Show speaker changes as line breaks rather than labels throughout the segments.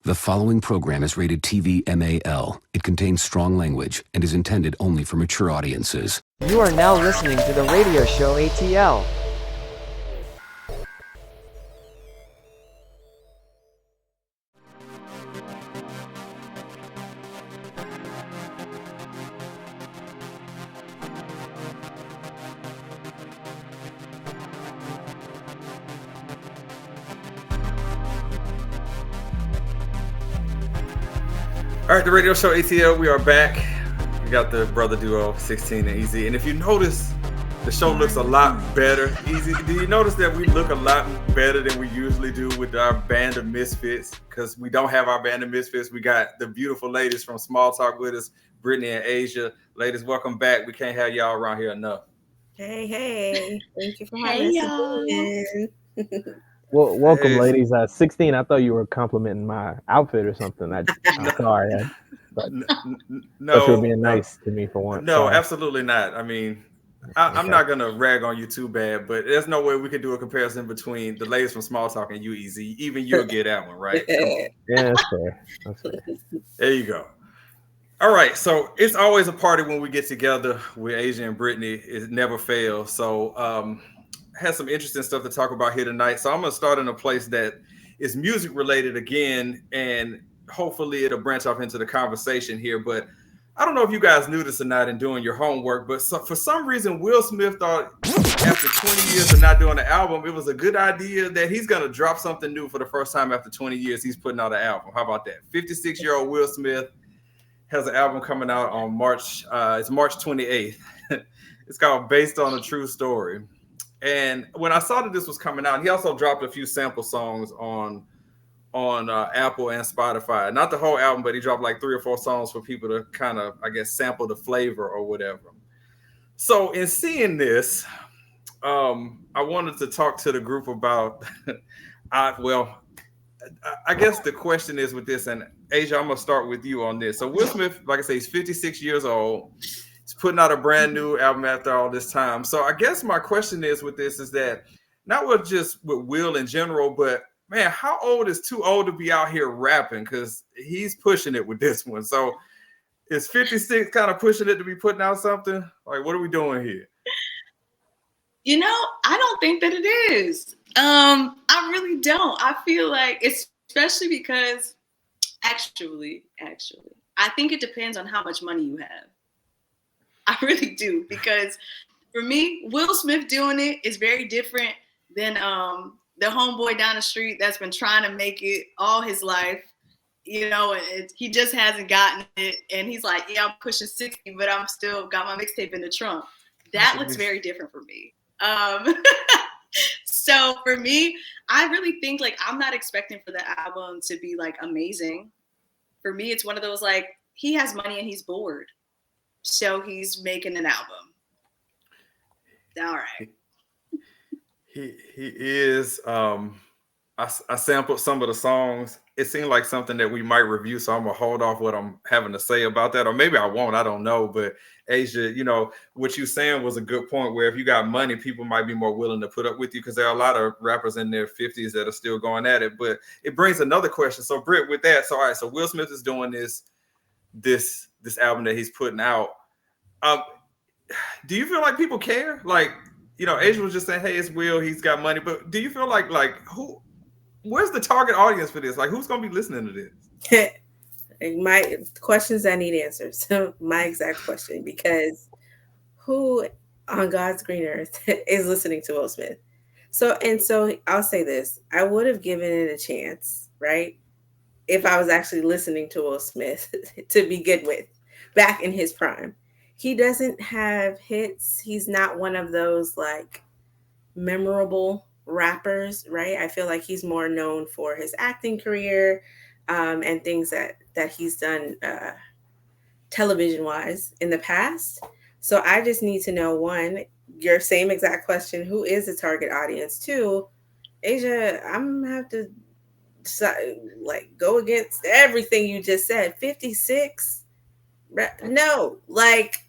The following program is rated TV MAL. It contains strong language and is intended only for mature audiences.
You are now listening to the Radio Show ATL.
All right, the Radio Show ATL, we are back. We got the brother duo, 16 and Easy. And if you notice, the show looks a lot better. Easy, do you notice that we look a lot better than we usually do with our band of misfits? Because we don't have our band of misfits. We got the beautiful ladies from Smalltalk with us, Bryttany and Aisya. Ladies, welcome back. We can't have y'all around here enough.
Hey. Thank you for having us again.
Well, welcome, ladies. 16, I thought you were complimenting my outfit or something. I'm sorry. No, you're being nice to me for once.
No, absolutely not. I mean, I'm not going to rag on you too bad, but there's no way we can do a comparison between the ladies from Smalltalk and you, Easy. Even you'll get that one, right? Come on.
Yeah, that's fair.
There you go. All right. So it's always a party when we get together with Aisya and Bryttany. It never fails. So, has some interesting stuff to talk about here tonight. So I'm going to start in a place that is music related again, and hopefully it'll branch off into the conversation here. But I don't know if you guys knew this or not in doing your homework, but for some reason, Will Smith thought after 20 years of not doing an album, it was a good idea that he's going to drop something new for the first time after 20 years. He's putting out an album. How about that? 56-year-old Will Smith has an album coming out on March 28th. It's called Based on a True Story. And when I saw that this was coming out, he also dropped a few sample songs on Apple and Spotify. Not the whole album, but he dropped like 3 or 4 songs for people to kind of, I guess, sample the flavor or whatever. So in seeing this, I wanted to talk to the group about, I guess the question is with this, and Aisya, I'm going to start with you on this. So Will Smith, like I say, he's 56 years old. He's putting out a brand new album after all this time. So I guess my question is with this is that not with just with Will in general, but man, how old is too old to be out here rapping? Because he's pushing it with this one. So is 56 kind of pushing it to be putting out something? Like, what are we doing here?
You know, I don't think that it is. I really don't. I feel like it's especially because actually, I think it depends on how much money you have. I really do, because for me, Will Smith doing it is very different than the homeboy down the street that's been trying to make it all his life. You know, he just hasn't gotten it, and he's like, "Yeah, I'm pushing 60, but I'm still got my mixtape in the trunk." That looks very different for me. So for me, I really think like I'm not expecting for the album to be like amazing. For me, it's one of those like he has money and he's bored. So he's making an album. All right.
He is. I sampled some of the songs. It seemed like something that we might review, so I'm gonna hold off what I'm having to say about that, or maybe I won't. I don't know. But Aisya, you know what you're saying was a good point. Where if you got money, people might be more willing to put up with you, because there are a lot of rappers in their 50s that are still going at it. But it brings another question. So Britt, with that, so all right, so Will Smith is doing this album that he's putting out. Do you feel like people care? Like, you know, Aisya was just saying, hey, it's Will, he's got money, but do you feel like where's the target audience for this? Like, who's gonna be listening to this?
My questions that need answers. My exact question, because who on God's green earth is listening to Will Smith? So I'll say this. I would have given it a chance, right? If I was actually listening to Will Smith to begin with, back in his prime. He doesn't have hits. He's not one of those like memorable rappers, right? I feel like he's more known for his acting career and things that he's done television wise in the past. So I just need to know, one, your same exact question, who is the target audience? Two, Aisya, I'm gonna have to like go against everything you just said. 56? No, like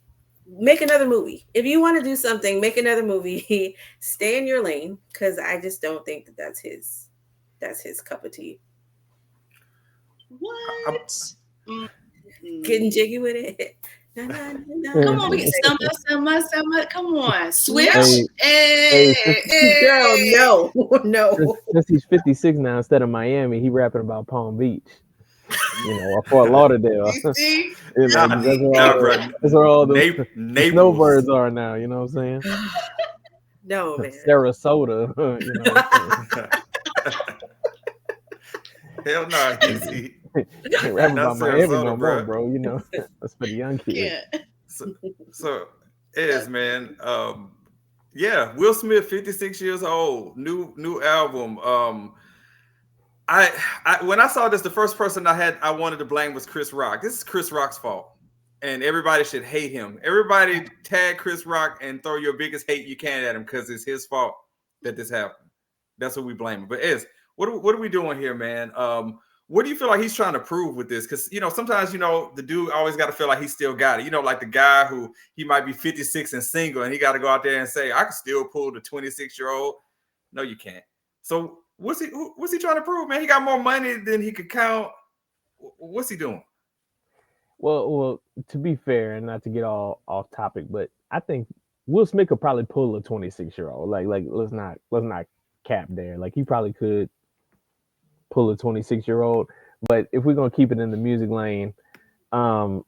make another movie. If you want to do something, make another movie. Stay in your lane, because I just don't think that's his cup of tea.
What?
Getting jiggy with it. Come
on, we get summer. Come on, switch.
Girl, no.
Since he's 56 now, instead of Miami, he rapping about Palm Beach. Or Fort Lauderdale. That's where all the snowbirds are now. You know what I'm saying?
No, man.
Sarasota.
Hell no, easy.
Rapping about Miami no more, bro. That's for the young kids.
Yeah.
So it is, man. Yeah, Will Smith, 56 years old, new album. I when I saw this, the first person I wanted to blame was Chris Rock. This is Chris Rock's fault, and everybody should hate him. Everybody tag Chris Rock and throw your biggest hate you can at him because it's his fault that this happened. That's what we blame him. But what are we doing here, man? What do you feel like he's trying to prove with this? Because, sometimes, the dude always got to feel like he still got it. Like the guy who he might be 56 and single and he got to go out there and say, I can still pull the 26-year-old. No, you can't. So what's he trying to prove, man? He got more money than he could count. What's he doing?
Well, to be fair and not to get all off topic, but I think Will Smith could probably pull a 26-year-old. Like let's not cap there. Like he probably could pull a 26-year-old, but if we're gonna keep it in the music lane, I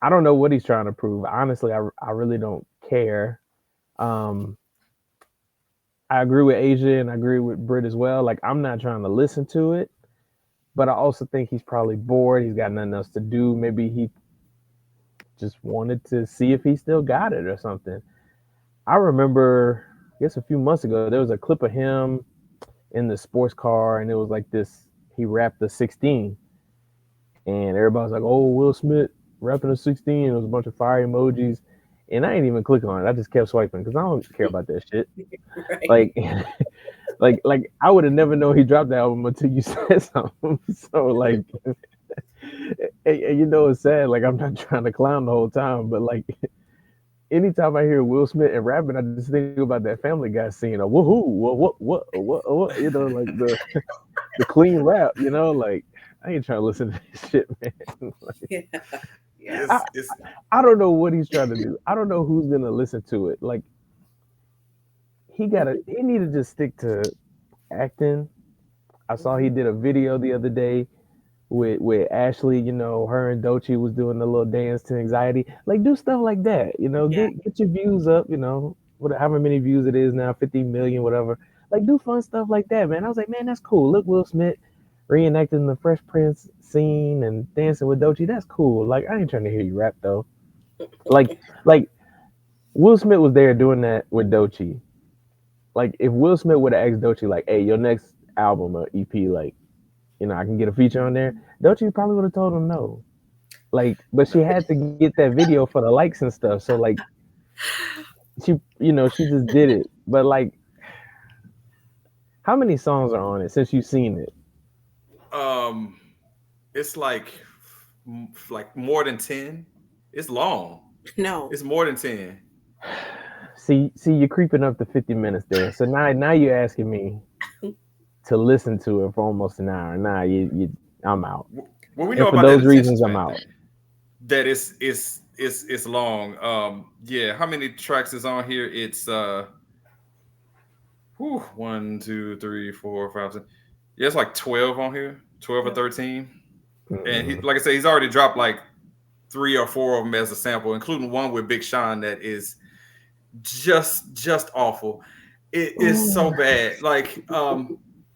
don't know what he's trying to prove. Honestly, I really don't care. I agree with Aisya and I agree with Britt as well. Like I'm not trying to listen to it, but I also think he's probably bored. He's got nothing else to do. Maybe he just wanted to see if he still got it or something. I remember, I guess a few months ago, there was a clip of him in the sports car, and it was like this, he rapped the 16, and everybody was like, oh, Will Smith rapping a 16. It was a bunch of fire emojis, and I ain't even click on it. I just kept swiping because I don't care about that shit. Right. Like I would have never known he dropped the album until you said something. So like, and it's sad. Like I'm not trying to clown the whole time, but like anytime I hear Will Smith and rapping, I just think about that Family Guy scene of woohoo, what, like the clean rap, like I ain't trying to listen to this shit, man. Like,
yeah.
I don't know what he's trying to do. I don't know who's gonna listen to it. Like he need to just stick to acting. I saw he did a video the other day with Ashley, her and Doechii was doing the little dance to Anxiety. Like, do stuff like that, get your views up, however many views it is now, 50 million, whatever. Like, do fun stuff like that, man. I was like, man, that's cool. Look, Will Smith reenacting the Fresh Prince scene and dancing with Doechii. That's cool. Like, I ain't trying to hear you rap, though. Like Will Smith was there doing that with Doechii. Like, if Will Smith would have asked Doechii, like, hey, your next album or EP, like, I can get a feature on there, Doechii probably would have told him no. Like, but she had to get that video for the likes and stuff. So like, she just did it. But like, how many songs are on it since you've seen it?
It's like more than 10. It's long.
No,
it's more than 10.
See, you're creeping up to 50 minutes there. So now you're asking me to listen to it for almost an hour. Nah, I'm out.
Well, we know
and for
about
those reasons, I'm out.
That it's long. Yeah. How many tracks is on here? It's 1, 2, 3, 4, 5, 6. Yeah, it's like 12 on here, 12 or 13. Mm-hmm. And he, like I said, he's already dropped like 3 or 4 of them as a sample, including one with Big Sean that is just awful. It is so bad. Like,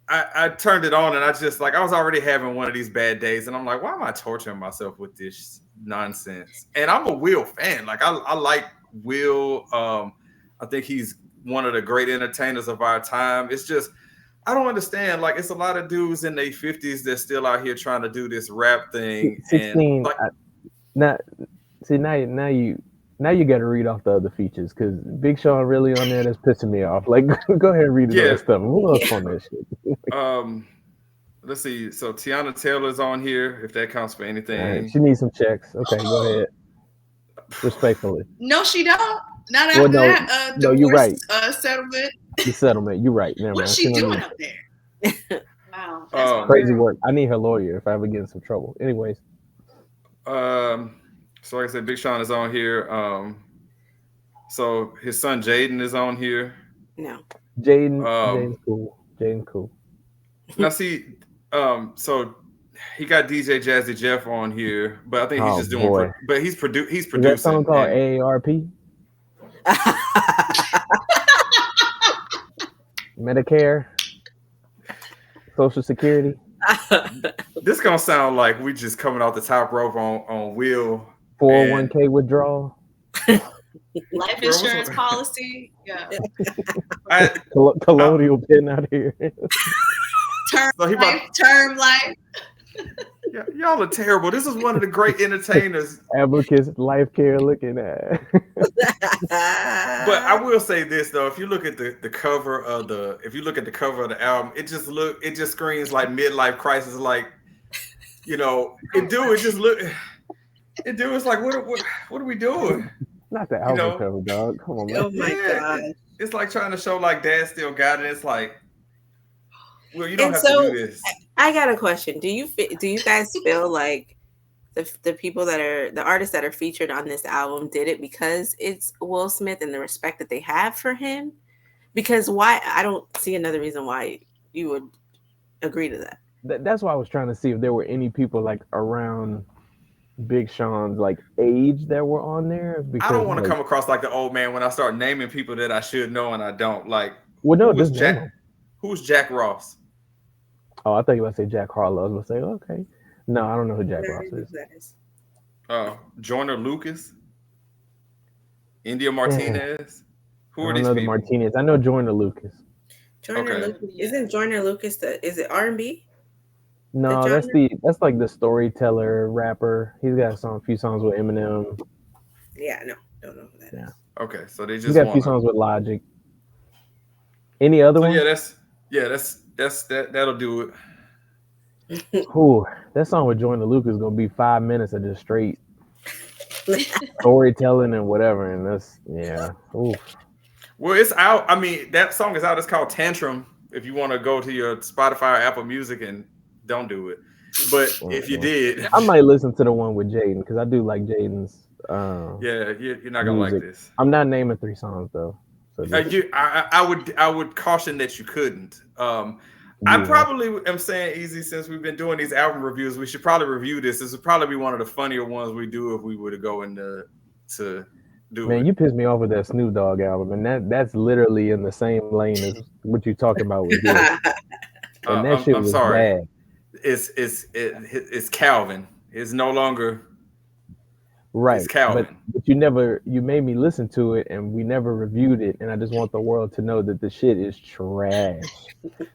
I turned it on and I was already having one of these bad days, and I'm like, why am I torturing myself with this nonsense? And I'm a Will fan. Like, I like Will. I think he's one of the great entertainers of our time. It's just, I don't understand. Like, it's a lot of dudes in their 50s that's still out here trying to do this rap thing.
16.
And
Now you got to read off the other features, because Big Sean really on there. That's pissing me off. Like, go ahead and read the other stuff. Who else on that shit?
Let's see. So Tiana Taylor's on here, if that counts for anything.
Right, she needs some checks. Okay, go ahead. Respectfully.
No, she don't. Not after that.
No, you're right.
Settlement.
The settlement. You're right.
What's she doing up there? Wow, that's my
Crazy
girl.
work. I need her lawyer if I ever get in some trouble. Anyways,
So like I said, Big Sean is on here. So his son Jaden is on here.
No.
Jaden's cool. Jaden's cool.
Now see, so he got DJ Jazzy Jeff on here, but I think he's just doing.
Boy.
But he's producing.
Is that song called AARP? Medicare, Social Security.
This gonna sound like we just coming off the top rope on Will.
401k withdrawal.
Life insurance policy. Yeah.
Colonial pin out here.
Term life.
Yeah, y'all are terrible. This is one of the great entertainers.
Advocates, life care, looking at.
But I will say this though, if you look at the cover of the album, it just screams like midlife crisis. Like, you know, it's like what are we doing?
Not the album cover, dog. Come on, man.
Oh my god!
It's like trying to show like Dad still got it. It's like, well, you don't have
to
do this.
I got a question. Do you guys feel like the people that are the artists that are featured on this album did it because it's Will Smith and the respect that they have for him? Because why? I don't see another reason why you would agree to that.
That's why I was trying to see if there were any people like around Big Sean's like age that were on there. Because,
I don't want to come across like the old man when I start naming people that I should know and I don't. Like,
well, no,
who's Jack Ross?
Oh, I thought you were going to say Jack Harlow. I was going to say, okay. No, I don't know who Jack Ross is.
Joyner Lucas? India Martinez? Who are these people?
Martinez. I know Joyner Lucas.
Lucas. Isn't Joyner Lucas is it R&B?
No, that's like the storyteller rapper. He's got a few songs with Eminem.
Yeah, no, don't know who that is.
Okay, so they just
he's got a few songs with Logic. Any other one?
That'll do it.
Ooh, that song with Joyner Lucas is gonna be 5 minutes of just straight storytelling and whatever, and that's Ooh.
Well, it's out. I mean, that song is out. It's called Tantrum. If you want to go to your Spotify or Apple Music and don't do it. But if you did,
I might listen to the one with Jaden because I do like Jaden's.
You're not gonna
music.
like this.
I'm not naming 3 songs though. So
I would caution that you couldn't. I probably am saying easy since we've been doing these album reviews. We should probably review this. This would probably be one of the funnier ones we do if we were to go into to do.
Man, you pissed me off with that Snoop Dogg album, and that's literally in the same lane as what you talking about with this. And that shit was bad.
It's Calvin. It's no longer
right.
It's Calvin.
But you made me listen to it and we never reviewed it, and I just want the world to know that the shit is trash.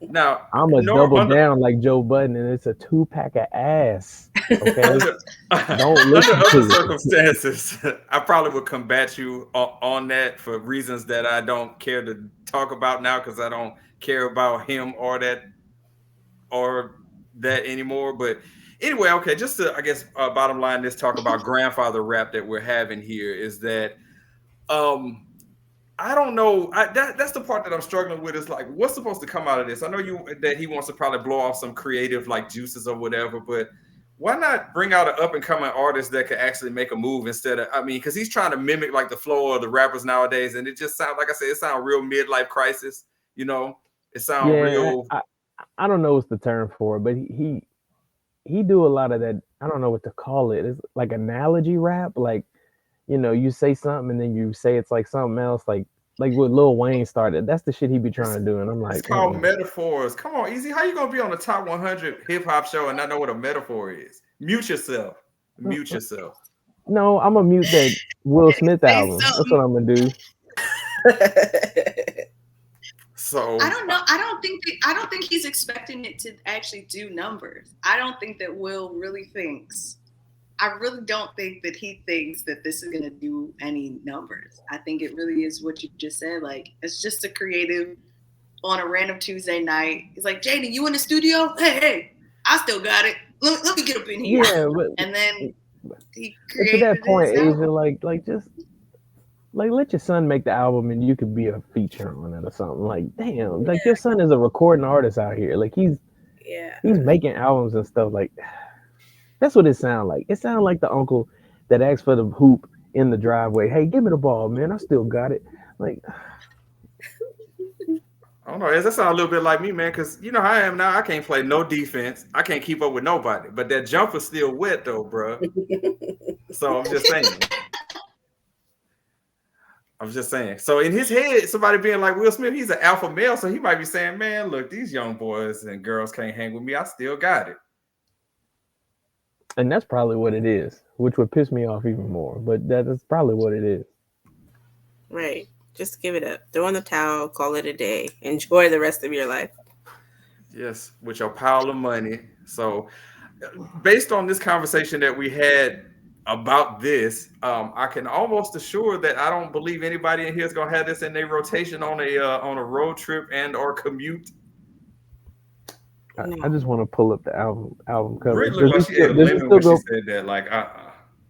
Now
I'm gonna double down like Joe Budden, and it's a 2-pack of ass. Okay. Don't listen
under
to
other circumstances, I probably would combat you on that for reasons that I don't care to talk about now because I don't care about him or that anymore. But anyway, okay, just to, I guess, bottom line, this talk about grandfather rap that we're having here is that I don't know. That's the part that I'm struggling with. Is like, what's supposed to come out of this? I know that he wants to probably blow off some creative like juices or whatever, but why not bring out an up and coming artist that could actually make a move instead of, I mean, because he's trying to mimic like the flow of the rappers nowadays, and it just sounds, like I said, it sounds real midlife crisis. You know, it sounds real.
I don't know what's the term for it, but he do a lot of that. I don't know what to call it. It's like analogy rap. Like, you know, you say something and then you say it's like something else. Like what Lil Wayne started. That's the shit he be trying to do. And I'm like,
it's called metaphors. Come on, Easy. How you gonna be on the top 100 hip hop show and not know what a metaphor is? Mute yourself. Mute yourself.
No, I'm gonna mute that Will Smith album. That's what I'm gonna do.
So
I don't know. I don't think he's expecting it to actually do numbers. I don't think that Will really thinks. I really don't think that he thinks that this is gonna do any numbers. I think it really is what you just said. Like, it's just a creative on a random Tuesday night. He's like, Jaden, you in the studio? Hey, I still got it. Let me get up in here.
Yeah, but
and then he created
to that point,
Asia,
like just like let your son make the album and you could be a feature on it or something. Like, damn, like your son is a recording artist out here. Like he's
Yeah.
He's making albums and stuff like. That's what it sounds like. It sounds like the uncle that asked for the hoop in the driveway. Hey, give me the ball, man. I still got it. Like,
I don't know. That sounds a little bit like me, man, because you know how I am now. I can't play no defense. I can't keep up with nobody. But that jumper's still wet, though, bro. So I'm just saying. So in his head, somebody being like Will Smith, he's an alpha male. So he might be saying, man, look, these young boys and girls can't hang with me. I still got it.
and that's probably what it is, which would piss me off even more. But that is probably what it is.
Right. Just give it up. Throw in the towel. Call it a day. Enjoy the rest of your life.
Yes, with your pile of money. So based on this conversation that we had about this, I can almost assure that I don't believe anybody in here is gonna have this in their rotation on a road trip and or commute.
I just want to pull up the album cover.
Britt looked like she had lemon when she said that. Like,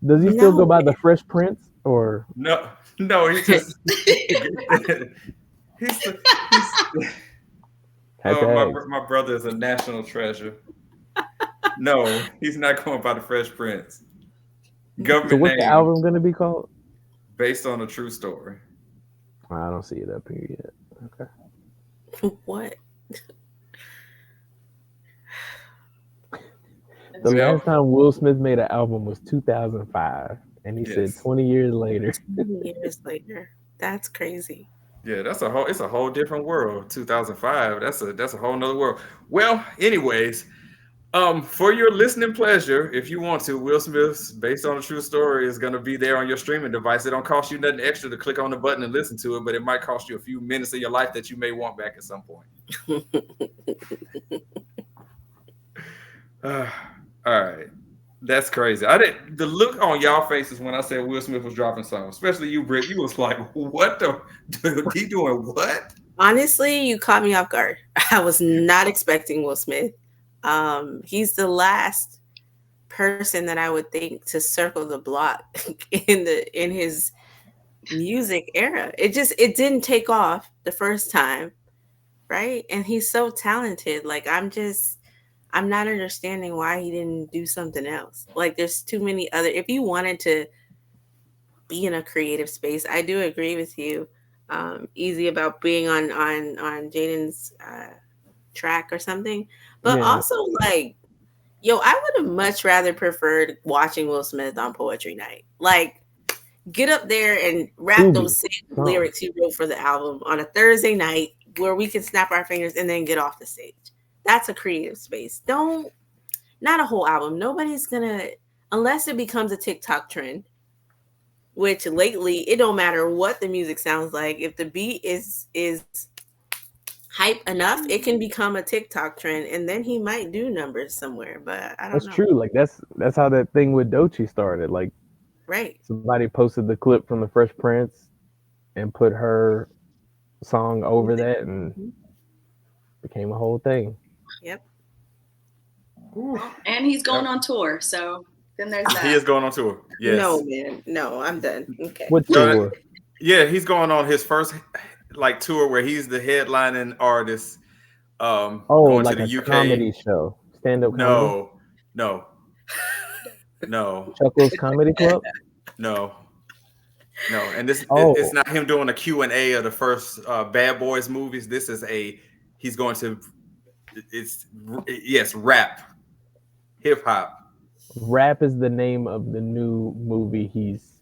does he still go by the Fresh Prince or
no? He's just my brother is a national treasure. No, he's not going by the Fresh Prince. Government
so what's
name
the album going to be called?
Based on a true story.
I don't see it up here yet. Okay.
What?
The last time Will Smith made an album was 2005, and he said 20 years later.
20 years later. That's crazy.
Yeah, it's a whole different world. 2005. That's a whole nother world. Well, anyways, for your listening pleasure, if you want to, Will Smith's Based on a True Story is going to be there on your streaming device. It don't cost you nothing extra to click on the button and listen to it, but it might cost you a few minutes of your life that you may want back at some point. All right. That's crazy. The look on y'all faces when I said Will Smith was dropping songs, especially you, Britt, you was like, what he doing what?
Honestly, you caught me off guard. I was not expecting Will Smith. He's the last person that I would think to circle the block in his music era. It didn't take off the first time, right? And he's so talented. Like I'm not understanding why he didn't do something else. Like there's too many other. If you wanted to be in a creative space, I do agree with you, Easy, about being on Jaden's track or something. But also, like, yo, I would have much rather preferred watching Will Smith on Poetry Night. Like, get up there and rap those same lyrics he wrote for the album on a Thursday night where we can snap our fingers and then get off the stage. That's a creative space. Not a whole album. Nobody's gonna, unless it becomes a TikTok trend, which lately it don't matter what the music sounds like. If the beat is hype enough, it can become a TikTok trend, and then he might do numbers somewhere. But I don't know.
That's true. Like that's how that thing with Doechii started. Like,
right?
Somebody posted the clip from the Fresh Prince and put her song over that, and became a whole thing.
Yep.
And he's going on tour, so then there's that.
He is going on tour. Yes.
No, man. No, I'm done. Okay.
What tour?
Yeah, he's going on his first tour where he's the headlining artist. Going
like
to the
a
UK
comedy show, stand-up comedy.
No.
Chuckles Comedy Club.
No. And this it's not him doing a Q&A of the first Bad Boys movies. This is he's going to. Rap, hip hop.
Rap is the name of the new movie he's.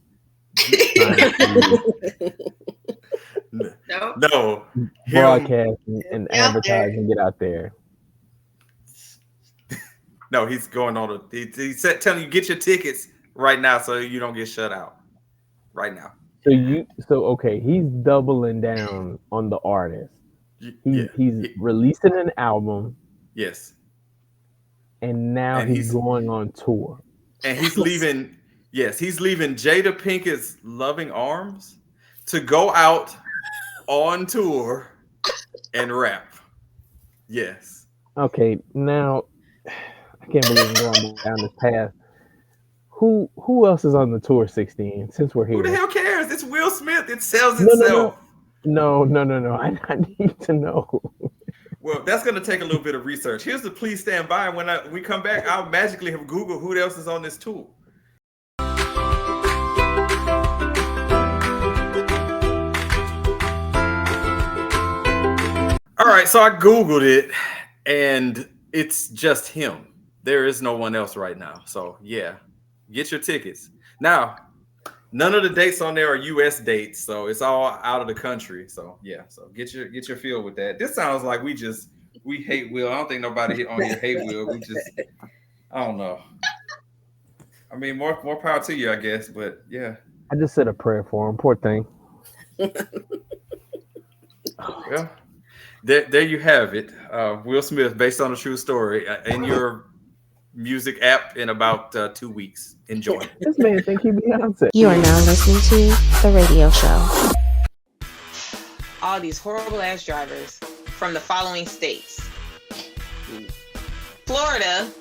No.
Broadcast and advertise and get out there.
No, he's going on. He's telling you get your tickets right now so you don't get shut out. Right now.
Okay, he's doubling down on the artist. He's releasing an album.
Yes.
And now he's going on tour.
And he's leaving. Yes, he's leaving Jada Pinkett's Loving Arms to go out on tour and rap. Yes.
Okay, now I can't believe I'm going down this path. Who else is on the tour 16? Since we're here,
who the hell cares? It's Will Smith. It sells itself.
No. I need to know.
Well, that's going to take a little bit of research. Here's the please stand by. When we come back, I'll magically have Googled who else is on this tour. All right, so I Googled it, and it's just him. There is no one else right now. So, yeah, get your tickets. Now, none of the dates on there are U.S. dates, so it's all out of the country. So, yeah, so get your feel with that. This sounds like we hate Will. I don't think nobody on here hate Will. We just, I don't know. I mean, more power to you, I guess, but yeah.
I just said a prayer for him. Poor thing.
Well. There you have it. Will Smith, based on a true story, in your music app in about 2 weeks. Enjoy.
This man think he Beyonce.
You are now listening to The Radio Show.
All these horrible ass drivers from the following states: Florida,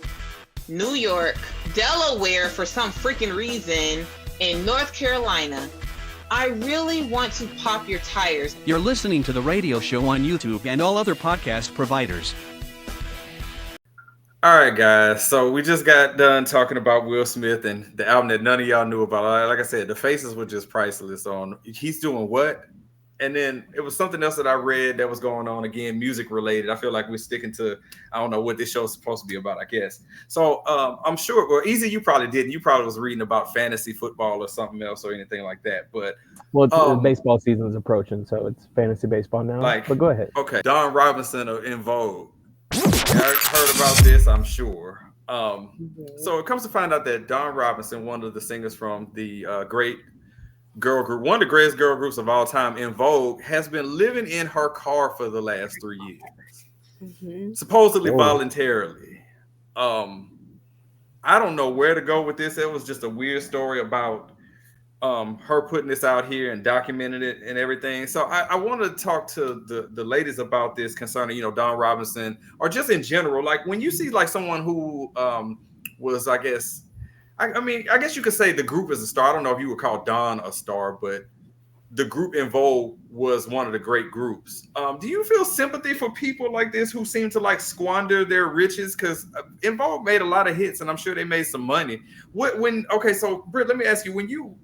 New York, Delaware for some freaking reason, and North Carolina. I really want to pop your tires.
You're listening to The Radio Show on YouTube and all other podcast providers.
All right, guys. So we just got done talking about Will Smith and the album that none of y'all knew about. Like I said, the faces were just priceless on he's doing what? And then it was something else that I read that was going on, again, music related. I feel like we're sticking to, I don't know what this show is supposed to be about, I guess. So I'm sure, well, Aisya, you probably didn't. You probably was reading about fantasy football or something else or anything like that. But
baseball season is approaching, so it's fantasy baseball now. But go ahead.
Okay. Don Robinson in Vogue. I heard about this, I'm sure. So it comes to find out that Don Robinson, one of the singers from the great girl group, one of the greatest girl groups of all time, in Vogue, has been living in her car for the last 3 years, supposedly voluntarily. I don't know where to go with this. It was just a weird story about her putting this out here and documenting it and everything. So I want to talk to the ladies about this concerning, Don Robinson, or just in general. Like when you see like someone who was, I guess, I mean, I guess you could say the group is a star. I don't know if you would call Don a star, but the group in Vogue was one of the great groups. Do you feel sympathy for people like this who seem to like squander their riches? Because in Vogue made a lot of hits, and I'm sure they made some money. So Britt, let me ask you, when you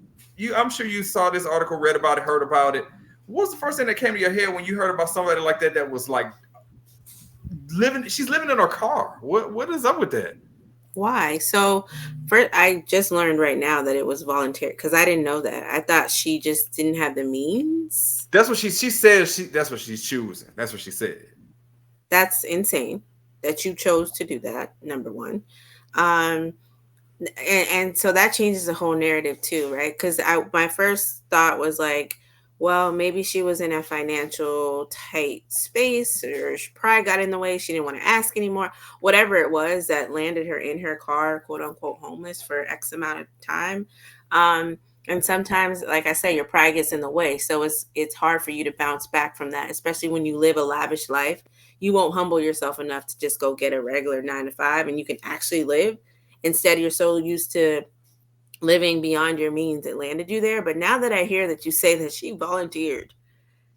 I'm sure you saw this article, read about it, heard about it. What was the first thing that came to your head when you heard about somebody like that was like she's living in her car? What is up with that?
Why? So first, I just learned right now that it was voluntary because I didn't know that. I thought she just didn't have the means.
That's what she said. That's what she's choosing. That's what she said.
That's insane that you chose to do that. Number one. And so that changes the whole narrative too, right? Because my first thought was like, well, maybe she was in a financial tight space, or pride got in the way. She didn't want to ask anymore. Whatever it was that landed her in her car, quote unquote, homeless for X amount of time. And sometimes, like I say, your pride gets in the way. So it's hard for you to bounce back from that, especially when you live a lavish life. You won't humble yourself enough to just go get a regular 9-to-5 and you can actually live. Instead, you're so used to living beyond your means, it landed you there. But now that I hear that you say that she volunteered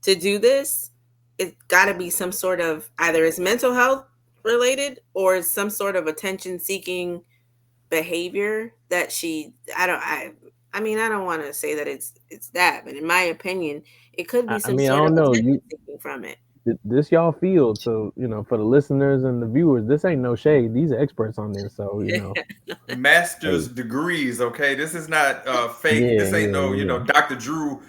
to do this, it's got to be some sort of, either it's mental health related or it's some sort of attention seeking behavior that I don't want to say that it's that, but in my opinion, it could be some sort of attention seeking from it.
This y'all field, so for the listeners and the viewers, this ain't no shade. These are experts on this, so
master's degrees. Okay, this is not fake. This ain't Dr. Drew.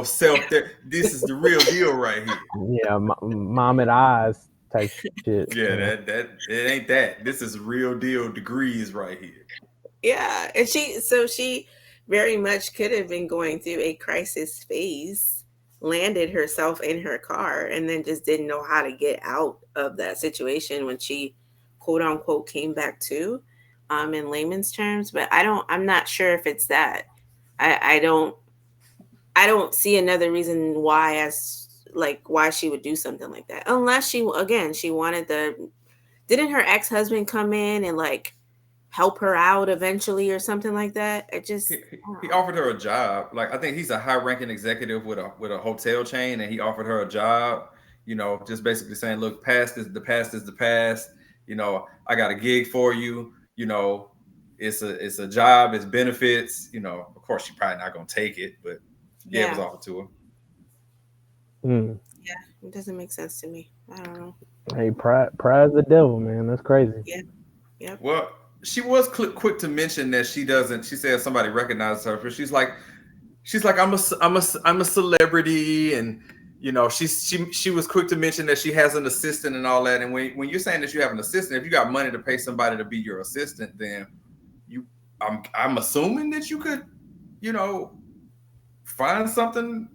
Self. This is the real deal right here.
Yeah, mom at eyes type shit.
Yeah, that it ain't that. This is real deal degrees right here.
Yeah, and she very much could have been going through a crisis phase. Landed herself in her car and then just didn't know how to get out of that situation when she quote unquote came back to, in layman's terms. But I'm not sure if it's that. I don't see another reason why she would do something like that, unless she wanted didn't her ex-husband come in and like help her out eventually or something like that?
He offered her a job. Like, I think he's a high-ranking executive with a hotel chain, and he offered her a job, You know, just basically saying, look, the past is the past. You know, I got a gig for you. You know, it's a job, it's benefits. You know, of course, she's probably not gonna take it, but yeah, it was offered to her.
Yeah, it doesn't make sense to me. I don't know.
Hey, pride's the devil, man. That's crazy.
Yeah. Yep.
Well, she was quick to mention that she doesn't. She said somebody recognizes her, but she's like, I'm a celebrity, and you know, she was quick to mention that she has an assistant and all that. And when you're saying that you have an assistant, if you got money to pay somebody to be your assistant, then I'm assuming that you could, you know, find something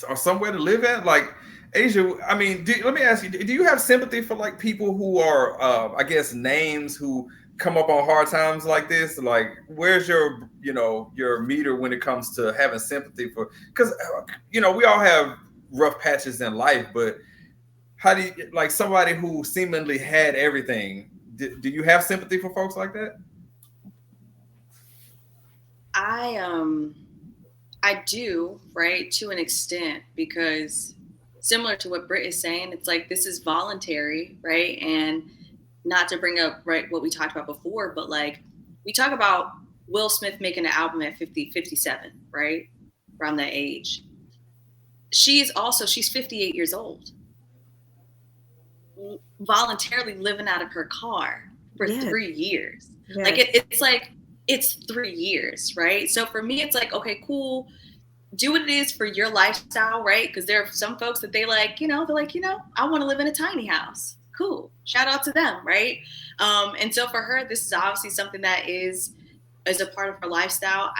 or somewhere to live at. Like, Aisya, I mean, let me ask you, do you have sympathy for like people who are, I guess, names who come up on hard times like this? Like, where's your, you know, your meter when it comes to having sympathy for, because, you know, we all have rough patches in life, but how do you, like somebody who seemingly had everything, do you have sympathy for folks like that?
I do, right, to an extent, because similar to what Britt is saying, it's like this is voluntary, right? And not to bring up, right, what we talked about before, but like we talk about Will Smith making an album at 57, right? Around that age. She's 58 years old. Voluntarily living out of her car for 3 years. Yeah. Like it's like, it's 3 years, right? So for me, it's like, okay, cool. Do what it is for your lifestyle, right? Because there are some folks that they like, you know, they're like, you know, I want to live in a tiny house. Cool. Shout out to them, right? And so for her, this is obviously something that is a part of her lifestyle.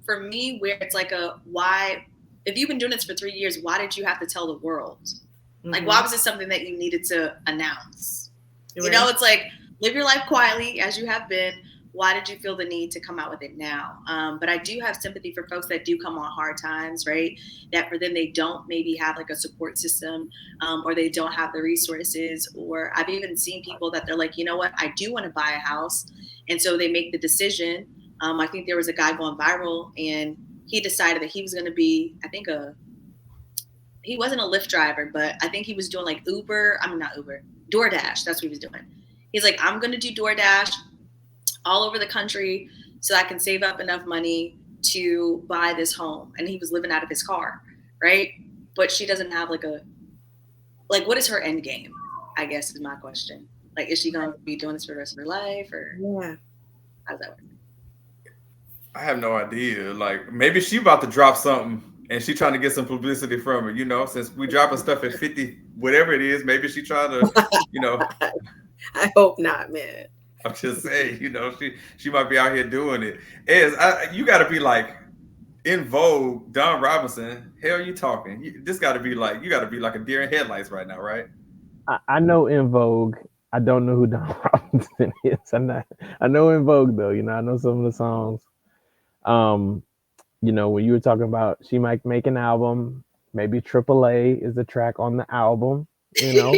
For me, where it's like why, if you've been doing this for 3 years, why did you have to tell the world? Mm-hmm. Like, why was it something that you needed to announce? Right. You know, it's like, live your life quietly as you have been. Why did you feel the need to come out with it now? But I do have sympathy for folks that do come on hard times, right? That for them, they don't maybe have like a support system, or they don't have the resources. Or I've even seen people that they're like, you know what, I do want to buy a house. And so they make the decision. I think there was a guy going viral and he decided that he was going to be, I think he wasn't a Lyft driver, but I think he was doing like DoorDash. That's what he was doing. He's like, I'm going to do DoorDash all over the country so I can save up enough money to buy this home. And he was living out of his car, right? But she doesn't have what is her end game, I guess is my question. Like, is she going to be doing this for the rest of her life, or how does that work?
I have no idea. Like, maybe she about to drop something and she trying to get some publicity from it, you know, since we dropping stuff at 50, whatever it is, maybe she trying to, you know.
I hope not, man.
I'm just saying, you know, she might be out here doing it. You got to be like in Vogue, Don Robinson. Hell, you talking? You got to be like a deer in headlights right now, right?
I know In Vogue. I don't know who Don Robinson is. I know In Vogue though. You know, I know some of the songs. You know, when you were talking about she might make an album, maybe AAA is the track on the album. You know,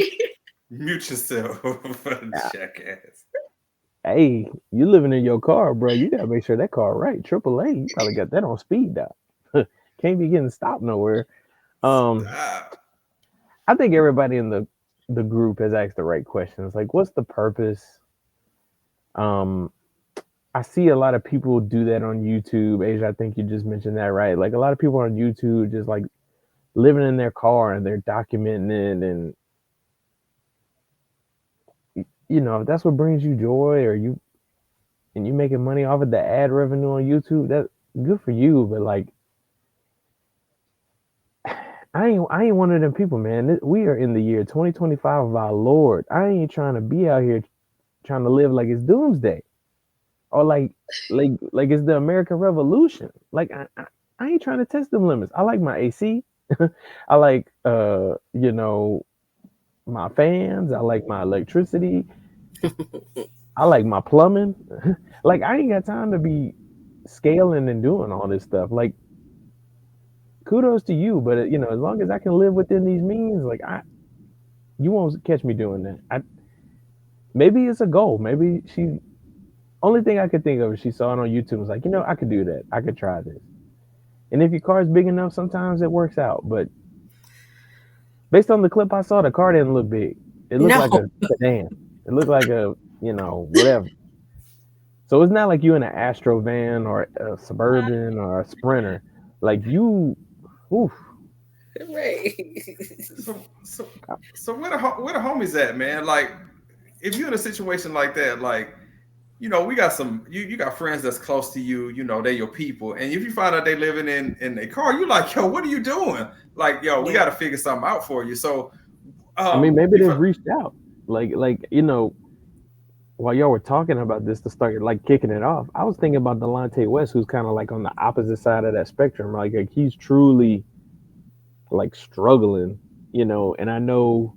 mute yourself, jackass.
Hey, you living in your car, bro. You gotta make sure that car right. AAA, you probably got that on speed dial. Can't be getting stopped nowhere. I think everybody in the group has asked the right questions. Like, what's the purpose? I see a lot of people do that on YouTube. Aisya, I think you just mentioned that, right? Like a lot of people on YouTube just like living in their car and they're documenting it, and you know, if that's what brings you joy, or you making money off of the ad revenue on YouTube, that's good for you. But like, I ain't one of them people, man. We are in the year 2025 of our Lord. I ain't trying to be out here trying to live like it's doomsday, or like it's the American Revolution. Like I ain't trying to test them limits. I like my AC. I like you know, my fans. I like my electricity. I like my plumbing. Like, I ain't got time to be scaling and doing all this stuff. Like, kudos to you, but you know, as long as I can live within these means, like you won't catch me doing that. Maybe it's a goal. Maybe only thing I could think of is she saw it on YouTube and was like, you know, I could do that. I could try this. And if your car is big enough, sometimes it works out. But Based on the clip I saw, the car didn't look big. It looked like a sedan. It looked like a, whatever. So it's not like you in an Astro van or a Suburban or a Sprinter. Like you, oof.
Right.
So where the homies at, man? Like, if you're in a situation like that, like, we got you got friends that's close to you, they're your people. And if you find out they living in a car, you like, yo, what are you doing? Like, yo, we got to figure something out for you. So,
maybe they've reached out. Like, while y'all were talking about this to start like kicking it off, I was thinking about Delonte West, who's kind of like on the opposite side of that spectrum. Like he's truly like struggling, and I know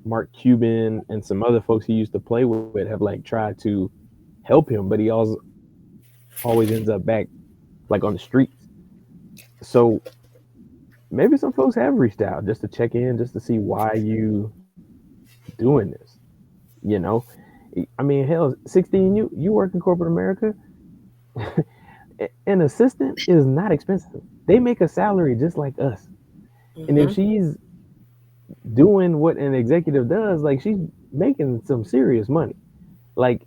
Mark Cuban and some other folks he used to play with have like tried to help him, but he always ends up back like on the streets. So maybe some folks have reached out just to check in, just to see why you doing this. I mean, hell, 16, you work in corporate America. An assistant is not expensive. They make a salary just like us. Mm-hmm. And if she's doing what an executive does, like she's making some serious money. Like,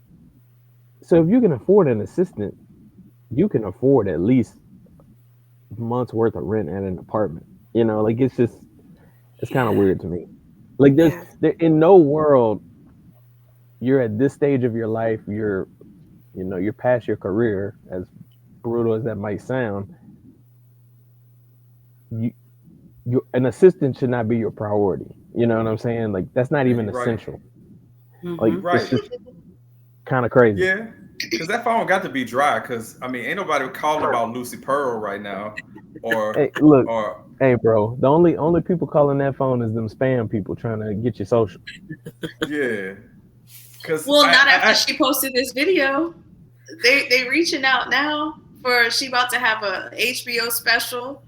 so if you can afford an assistant, you can afford at least a month's worth of rent at an apartment. Like it's kind of weird to me. Like there in no world you're at this stage of your life, you're past your career, as brutal as that might sound. An assistant should not be your priority. You know what I'm saying? Like that's not even essential. Like it's just kind of crazy.
Yeah, because that phone got to be dry. Because ain't nobody calling about Lucy Pearl right now. Or
hey, bro, the only people calling that phone is them spam people trying to get your social.
Yeah.
Not after she posted this video. They reaching out now for she about to have a HBO special,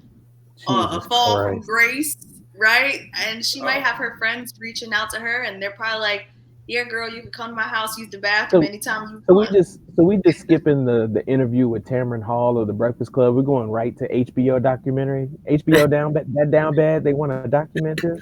a Fall from Grace, right? And she might have her friends reaching out to her, and they're probably like, "Yeah, girl, you can come to my house, use the bathroom anytime you want."
We just skipping the interview with Tamron Hall of the Breakfast Club. We're going right to HBO documentary. HBO down bad. They want to document this.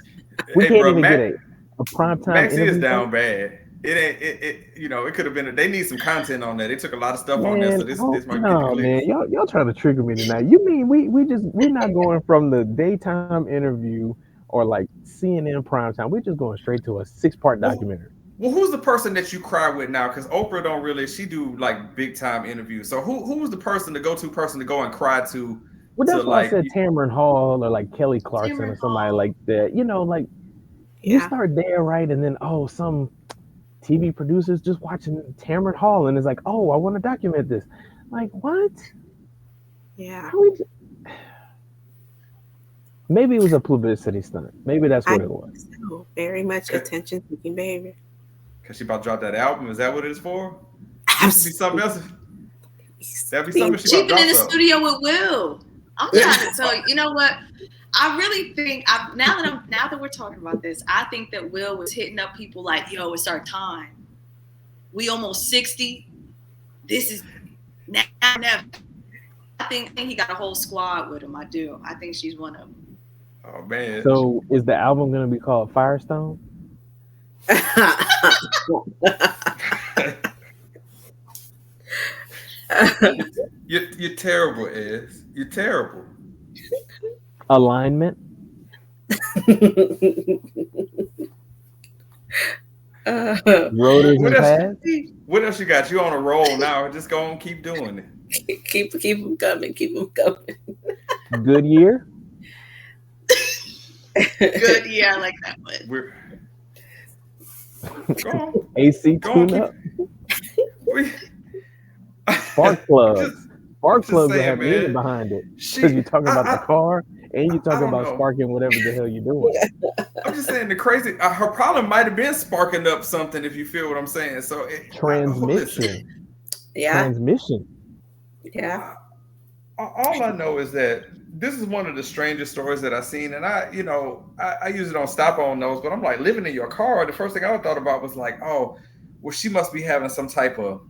We can't even get a primetime interview.
Maxie is down bad. It ain't it could have been. They need some content on there. They took a lot of stuff on there, so this might be the
man. Y'all trying to trigger me tonight. You mean we're not going from the daytime interview or like CNN primetime. We're just going straight to a 6-part documentary.
Well, who's the person that you cry with now? Because Oprah don't really. She do like big time interviews. So who's the person, the go-to person to go and cry to?
Well, that's why I said Tamron Hall or like Kelly Clarkson or somebody like that. You start there, right? And then some TV producers just watching Tamron Hall and it's like, oh, I want to document this. Like, what?
Yeah.
Maybe it was a publicity stunt. Maybe that's what it was.
So. Very much attention-seeking behavior.
Because she about to drop that album. Is that what it is for? That be something else. That'd be something
she's been in the studio with Will. I'm trying to tell you. You know what? I really think now that we're talking about this, I think that Will was hitting up people like, "Yo, it's our time. We almost 60. This is now never." I think he got a whole squad with him. I do. I think she's one of them.
Oh man!
So is the album going to be called Firestone?
You're terrible, Ez. You're terrible.
Alignment. Rotors and pads.
What else you got? You on a roll now. Just go on, keep doing it.
Keep them coming. Keep them coming.
Good year.
Good year. I like that one.
Go on.
AC tune up. Spark plugs. Spark plugs will have meaning behind it. Because you're talking about the car and you're talking about sparking whatever the hell you're doing.
I'm just saying the crazy. Her problem might have been sparking up something, if you feel what I'm saying. So
transmission. Transmission.
Yeah.
All I know is that this is one of the strangest stories that I've seen, and I usually don't stop on those, but I'm like, living in your car. The first thing I thought about was like, oh, well, she must be having some type of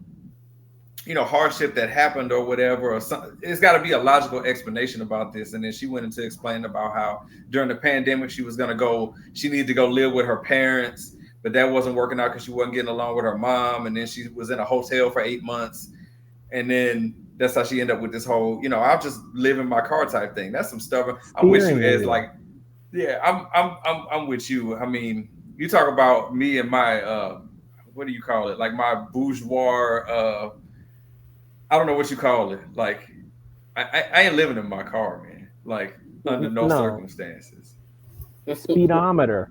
hardship that happened or whatever, or something. It's got to be a logical explanation about this. And then she went into explaining about how during the pandemic she needed to go live with her parents, but that wasn't working out because she wasn't getting along with her mom. And then she was in a hotel for 8 months. And then that's how she ended up with this whole, I'll just live in my car type thing. That's some stuff. I'm with you as like, yeah, I'm with you. I mean, you talk about me and my, what do you call it? Like my bourgeois, I don't know what you call it. Like, I ain't living in my car, man. Like, under no circumstances.
Speedometer.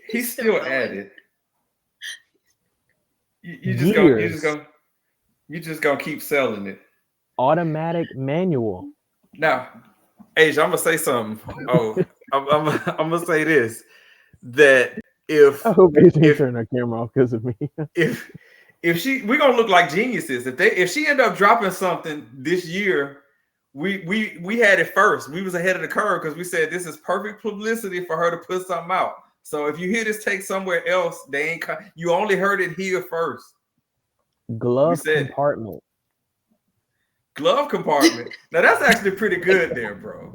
He's still at it. You just gonna keep selling it.
Automatic manual.
Now, Aisha, I'm gonna say something. Oh, I'm gonna say this. That
I hope Aisha turned her camera off because of me.
If we're gonna look like geniuses. If she end up dropping something this year, we had it first. We was ahead of the curve because we said this is perfect publicity for her to put something out. So if you hear this take somewhere else, you only heard it here first.
Glove compartment.
Glove compartment. Now that's actually pretty good there, bro.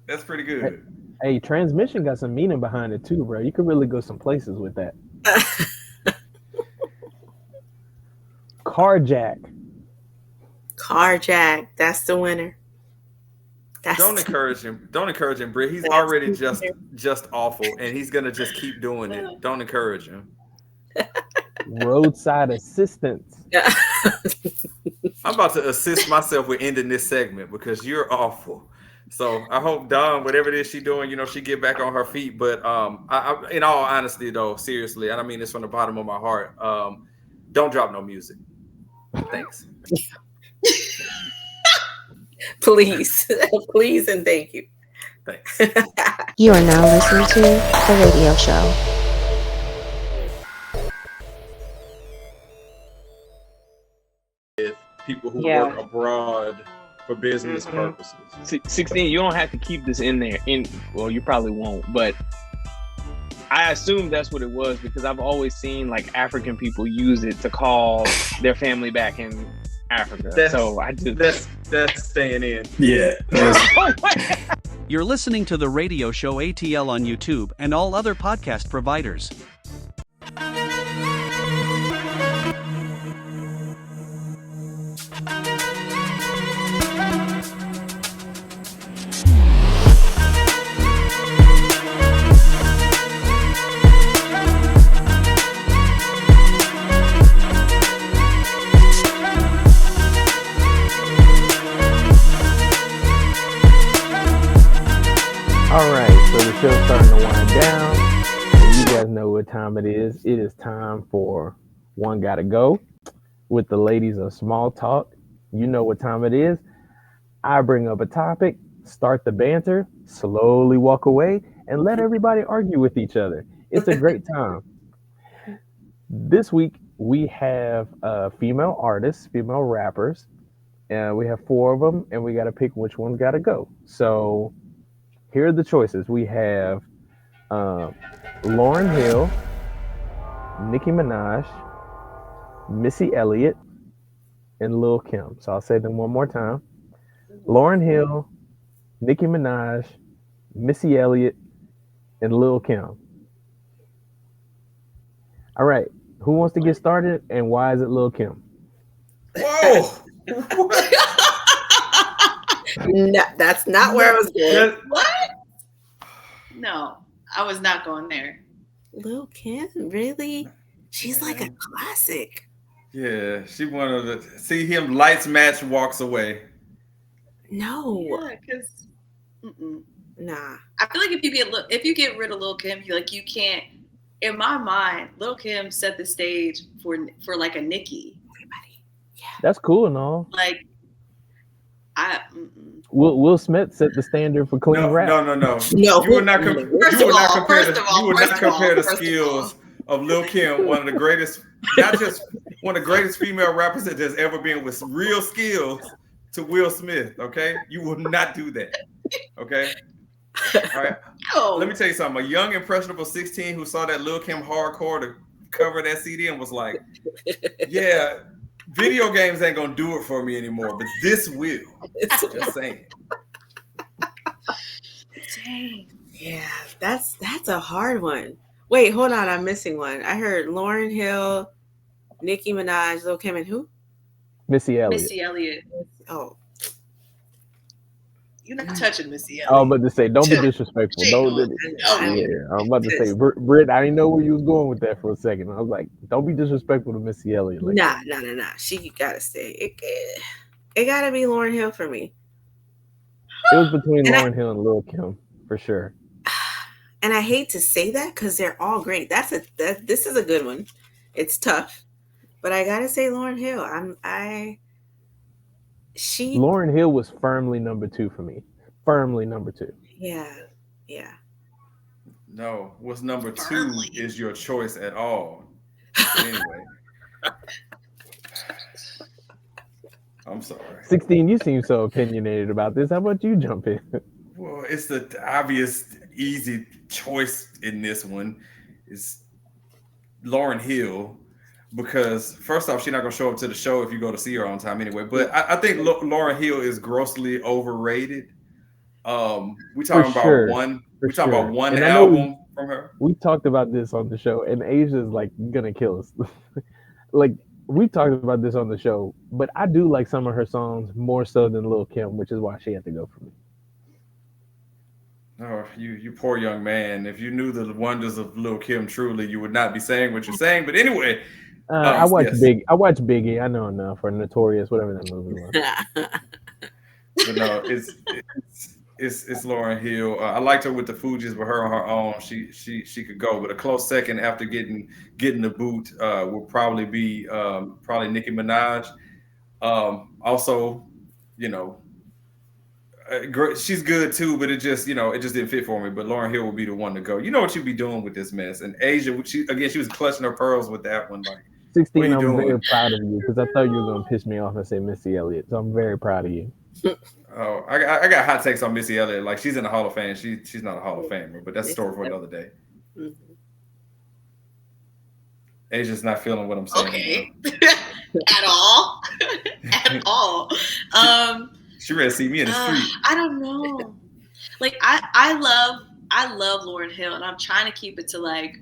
That's pretty good.
Hey, transmission got some meaning behind it too, bro. You could really go some places with that. Carjack.
That's the winner.
Don't encourage him, Britt. He's already just awful, and he's gonna just keep doing it. Don't encourage him.
Roadside assistance.
I'm about to assist myself with ending this segment because you're awful. So I hope Dawn, whatever it is she's doing, she get back on her feet. But I, in all honesty, though, seriously, and I mean this from the bottom of my heart, don't drop no music. Thanks.
Please, and thank you.
Thanks.
You are now listening to The Radio Show.
People who work abroad for business purposes.
16, you don't have to keep this in there. Well, you probably won't, but I assume that's what it was because I've always seen like African people use it to call their family back in Africa. That's
staying in.
Yeah.
You're listening to the Radio Show ATL on YouTube and all other podcast providers.
All right, so the show's starting to wind down. And you guys know what time it is. It is time for One Gotta Go with the ladies of Smalltalk. You know what time it is. I bring up a topic, start the banter, slowly walk away, and let everybody argue with each other. It's a great time. This week, we have female artists, female rappers. We have 4 of them, and we got to pick which one's got to go. So here are the choices. We have Lauryn Hill, Nicki Minaj, Missy Elliott, and Lil Kim. So I'll say them one more time. Lauryn Hill, Nicki Minaj, Missy Elliott, and Lil Kim. All right. Who wants to get started, and why is it Lil Kim?
Whoa!
No, that's not where I was going.
What? No, I was not going there.
Lil Kim, really? She's like a classic.
Yeah, she one of the see him lights match walks away.
No,
Yeah, because
nah.
I feel like if you get rid of Lil Kim, you can't. In my mind, Lil Kim set the stage for like a Nicki.
Everybody, yeah.
That's cool and all.
Like
Will Smith set the standard for clean rap.
No.
You
would not compare the skills of Lil Kim, one of the greatest, not just one of the greatest female rappers that there's ever been with real skills, to Will Smith. Okay, you will not do that. Okay. All right.
No.
Let me tell you something. A young, impressionable 16 who saw that Lil Kim hardcore cover of that CD and was like, yeah, video games ain't gonna do it for me anymore, but this will. Just saying.
Dang. Yeah, that's a hard one. Wait, hold on, I'm missing one. I heard Lauryn Hill, Nicki Minaj, Lil Kim, and who?
Missy Elliott.
Missy Elliott.
Oh,
You're not touching Missy Elliott.
I was about to say, don't be disrespectful. Don't. Yeah, I was about to say, Britt, I didn't know where you was going with that for a second. I was like, don't be disrespectful to Missy Elliott. Like
nah. She gotta stay. It gotta be Lauryn Hill for me.
It was between Lauryn Hill and Lil Kim for sure.
And I hate to say that because they're all great. This is a good one. It's tough, but I gotta say Lauryn Hill. Lauryn Hill was firmly number 2 for me. Firmly number 2. Yeah.
No, what's number 2 is your choice at all. Anyway. I'm sorry.
16, you seem so opinionated about this. How about you jump in?
Well, it's the obvious, easy choice in this one. Is Lauryn Hill, because first off, she's not gonna show up to the show if you go to see her on time anyway. But I think Lauryn Hill is grossly overrated. We talking about one. We talking about one album from her.
We talked about this on the show, and Asia's like gonna kill us. Like we talked about this on the show, but I do like some of her songs more so than Lil Kim, which is why she had to go for me.
Oh, you poor young man. If you knew the wonders of Lil Kim truly, you would not be saying what you're saying. But anyway,
I watch Biggie. I know enough, or Notorious, whatever that movie was.
But no, it's Lauryn Hill. I liked her with the Fugees, but her on her own, she could go. But a close second after getting the boot will probably be Nicki Minaj. Also, she's good too, but it just didn't fit for me. But Lauryn Hill will be the one to go. You know what you be doing with this mess. And Aisha, she was clutching her pearls with that one. Like
16, I'm very proud of you because I thought you were gonna piss me off and say Missy Elliott. So I'm very proud of you.
Oh, I got hot takes on Missy Elliott. Like she's in the Hall of Fame. She's not a Hall of Famer, but that's a story for another day.
Mm-hmm.
Asia's not feeling what I'm saying.
Okay. At all. At all.
She ready to see me in the street.
I don't know. Like I love Lauryn Hill, and I'm trying to keep it to like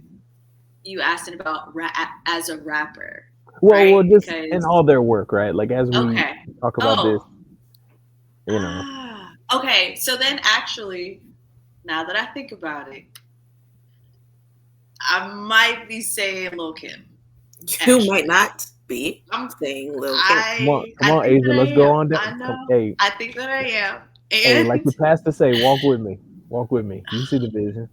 you asking about as a rapper.
Well, just in all their work, right? Like as we talk about this,
Okay, so then actually, now that I think about it, I might be saying Lil Kim.
You might not be. I'm saying Lil Kim.
Come on, Asia, let's go on down.
I know.
Hey,
I think that I am. And
hey, like the pastor say, walk with me. Walk with me. You see the vision.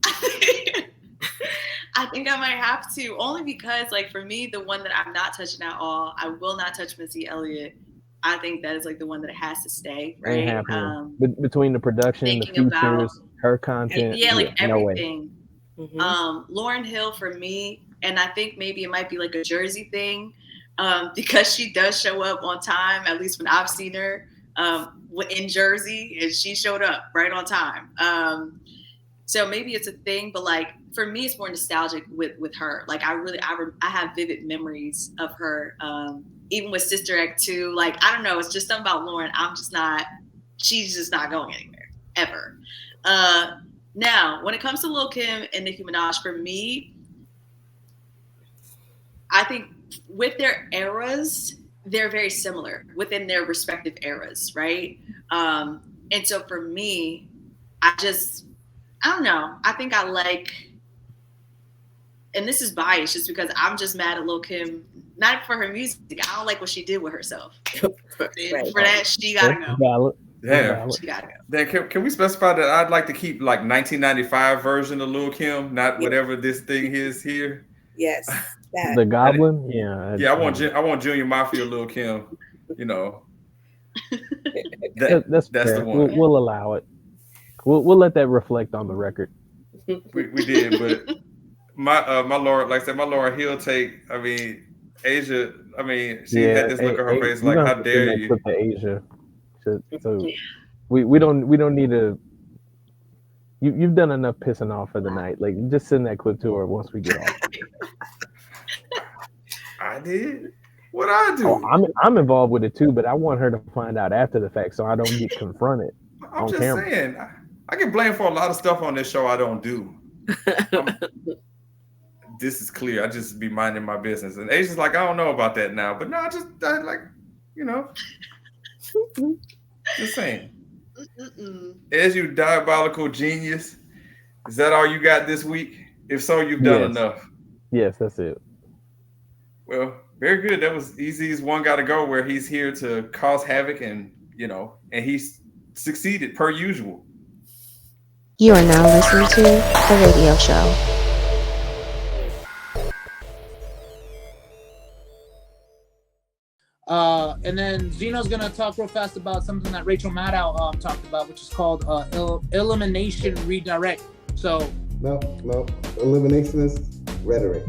I think I might have to, only because, like, for me, the one that I'm not touching at all, I will not touch Missy Elliott. I think that is like the one that has to stay, right?
Between the production, the features, her content,
everything. No way. Lauryn Hill for me, and I think maybe it might be like a Jersey thing, because she does show up on time. At least when I've seen her in Jersey, and she showed up right on time. So maybe it's a thing, but like for me, it's more nostalgic with her. Like I have vivid memories of her. Even with Sister Act 2, like, I don't know, it's just something about Lauryn. She's just not going anywhere, ever. Now, when it comes to Lil Kim and Nicki Minaj, for me, I think with their eras, they're very similar within their respective eras, right? And so for me, I don't know. I think I like, and this is biased just because I'm just mad at Lil Kim, not for her music. I don't like what she did with herself. For that, she gotta go.
Valid.
Yeah,
she gotta go.
Then can we specify that I'd like to keep like 1995 version of Lil Kim, not whatever this thing is here.
Yes,
the Goblin. Yeah,
I want Junior Mafia Lil Kim.
That's
the one.
We'll allow it. We'll let that reflect on the record.
We did, but my Lauryn, like I said, my Lauryn Hill take. I mean, Asia. I mean, she had this look on her face like, "How dare you?"
To Asia. So we don't need to. You've done enough pissing off for the night. Like, just send that clip to her once we get off.
I did. What I do?
Oh, I'm involved with it too, but I want her to find out after the fact so I don't get confronted.
I'm
on
just
camera.
saying. I get blamed for a lot of stuff on this show I don't do. This is clear. I just be minding my business. And Aisha's like, I don't know about that now. But no, I like, you know. Just saying. As you diabolical genius, is that all you got this week? If so, you've done enough.
Yes, that's it.
Well, very good. That was Easy's One Gotta Go, where he's here to cause havoc and, you know, and he's succeeded per usual.
You are now listening to The Radio Show.
And then Zeno's gonna talk real fast about something that Rachel Maddow talked about, which is called elimination redirect. So
no, elimination is rhetoric.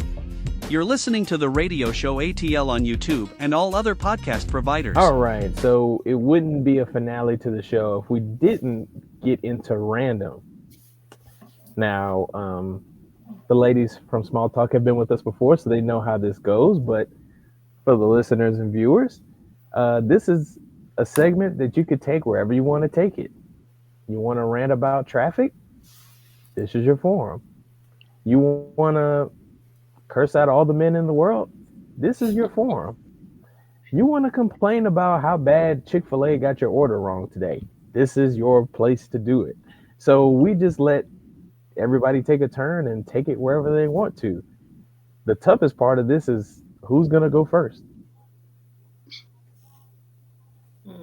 You're listening to the Radio Show ATL on YouTube and all other podcast providers.
All right, so it wouldn't be a finale to the show if we didn't get into random. Now, the ladies from Smalltalk have been with us before, so they know how this goes. But for the listeners and viewers, this is a segment that you could take wherever you want to take it. You want to rant about traffic? This is your forum. You want to curse out all the men in the world? This is your forum. You want to complain about how bad Chick-fil-A got your order wrong today? This is your place to do it. So we just let everybody take a turn and take it wherever they want to. The toughest part of this is who's going to go first.
Let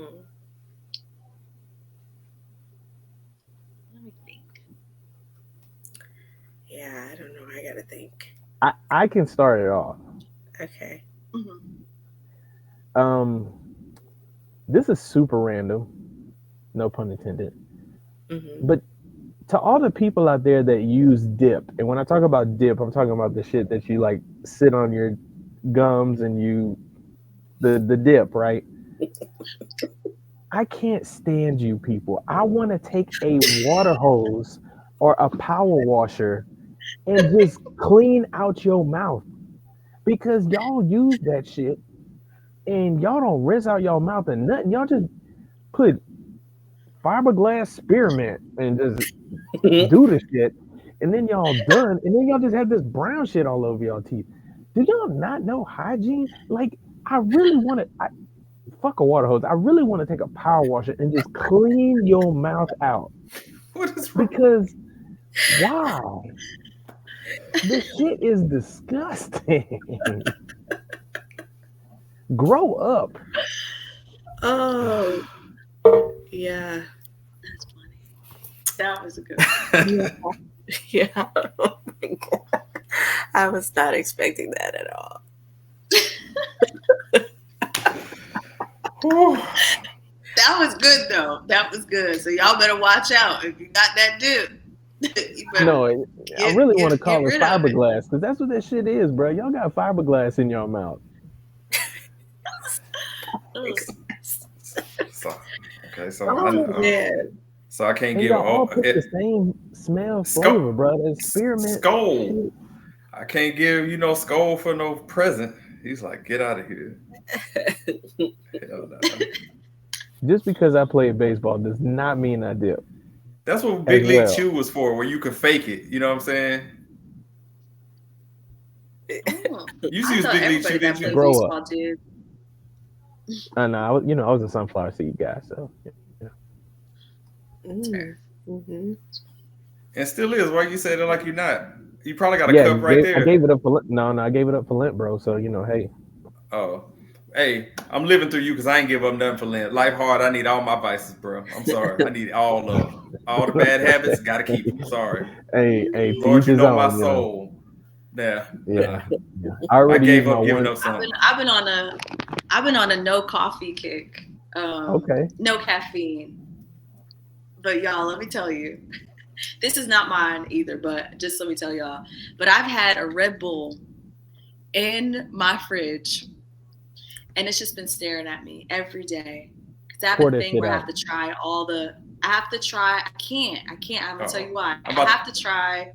me think.
Yeah, I don't know. I got to think.
I can start it off.
Okay.
This is super random, no pun intended. But to all the people out there that use dip, and when I talk about dip, I'm talking about the shit that you like sit on your gums and the dip, right? I can't stand you people. I want to take a water hose or a power washer and just clean out your mouth, because y'all use that shit and y'all don't rinse out your mouth and nothing. Y'all just put fiberglass spearmint and just do the shit, and then y'all done, and then y'all just have this brown shit all over y'all teeth. Do y'all not know hygiene? Like, I really want to fuck a water hose. I really want to take a power washer and just clean your mouth out.
What is wrong?
Because why? This shit is disgusting. Grow up.
Oh, yeah.
That's funny. That was a good one.
Yeah. Oh my God. I was not expecting that at all.
That was good though. That was good. So y'all better watch out if you got that dip.
No, I really want to call it fiberglass, because that's what that shit is, bro. Y'all got fiberglass in your mouth.
So I can't give
all put the same smell flavor, bro. It's spearmint.
Skull. I can't give Skull for no present. He's like, get out of here. Hell no.
Just because I played baseball does not mean I dip.
That's what Big League Chew was for, where you could fake it. You know what I'm saying?
Oh,
you use Big League Chew, didn't you?
Grow up. I know. I was a sunflower seed guy, so.
And still is. Why you say that like you're not? You probably got a cup right there.
I gave it up for I gave it up for Lent, bro. So hey.
Oh, hey, I'm living through you because I ain't give up nothing for Lent. Life hard. I need all my vices, bro. I'm sorry. I need all of them. All the bad habits, gotta keep them. Sorry.
Hey,
Lord, you know my soul. Yeah.
I
gave up giving up something.
I've been on a no coffee kick.
Okay.
No caffeine. But y'all, let me tell you, this is not mine either, but just let me tell y'all. But I've had a Red Bull in my fridge, and it's just been staring at me every day. Because I have a thing where I have to try I can't. I'm going to tell you why. I have to try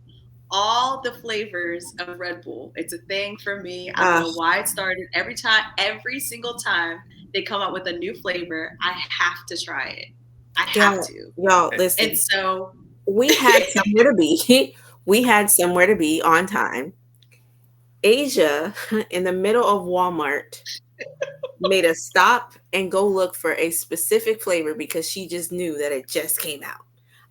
all the flavors of Red Bull. It's a thing for me. I don't know why it started. Every single time they come up with a new flavor, I have to try it. I have to.
Y'all, listen.
And so
we had somewhere to be. We had somewhere to be on time. Aisya, in the middle of Walmart, made us stop and go look for a specific flavor because she just knew that it just came out.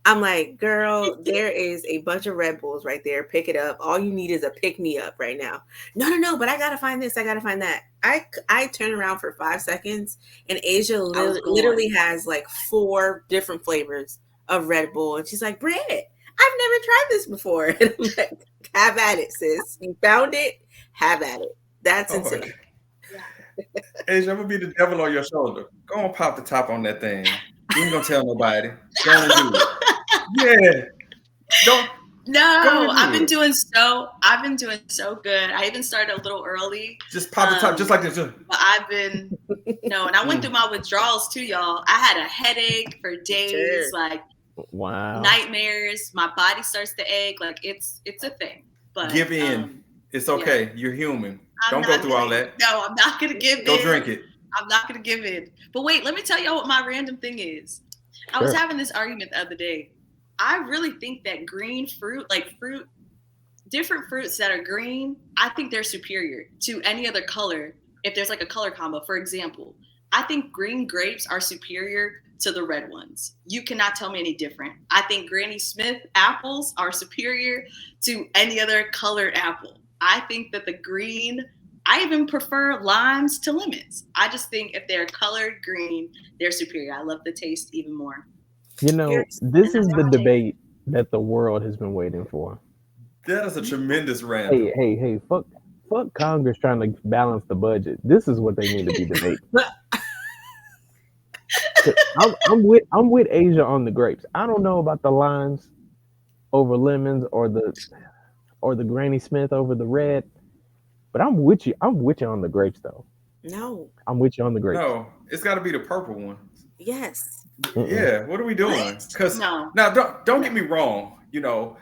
I'm like, girl, there is a bunch of Red Bulls right there. Pick it up. All you need is a pick me up right now. No, but I gotta find this. I gotta find that. I turn around for 5 seconds, and Aisya literally has like 4 different flavors of Red Bull, and she's like, Britt, I've never tried this before. And I'm like, have at it, sis. You found it. Have at it. That's insane.
Aisya, I'm gonna be the devil on your shoulder. Go and pop the top on that thing. You ain't gonna tell nobody. Go and do it. Yeah.
I've been doing so good. I even started a little early.
Just pop the top, just like this.
But I've been and I went through my withdrawals too, y'all. I had a headache for days, like nightmares. My body starts to ache, like it's a thing. But
give in. It's okay. Yeah. You're human. Don't go through all that.
No, I'm not gonna give in.
Go drink it.
I'm not gonna give in. But wait, let me tell y'all what my random thing is. I was having this argument the other day. I really think that green fruit, different fruits that are green, I think they're superior to any other color. If there's like a color combo, for example, I think green grapes are superior to the red ones. You cannot tell me any different. I think Granny Smith apples are superior to any other colored apple. I think that the green, I even prefer limes to lemons. I just think if they're colored green, they're superior. I love the taste even more.
You know, this is the debate that the world has been waiting for.
That is a tremendous rant.
Hey, fuck Congress trying to balance the budget. This is what they need to be debating. I'm with Aisya on the grapes. I don't know about the limes over lemons or the Granny Smith over the red, but I'm with you. I'm with you on the grapes, though.
No,
I'm with you on the grapes.
No, it's got to be the purple one.
Yes.
Yeah, what are we doing? Because now, don't get me wrong. You know,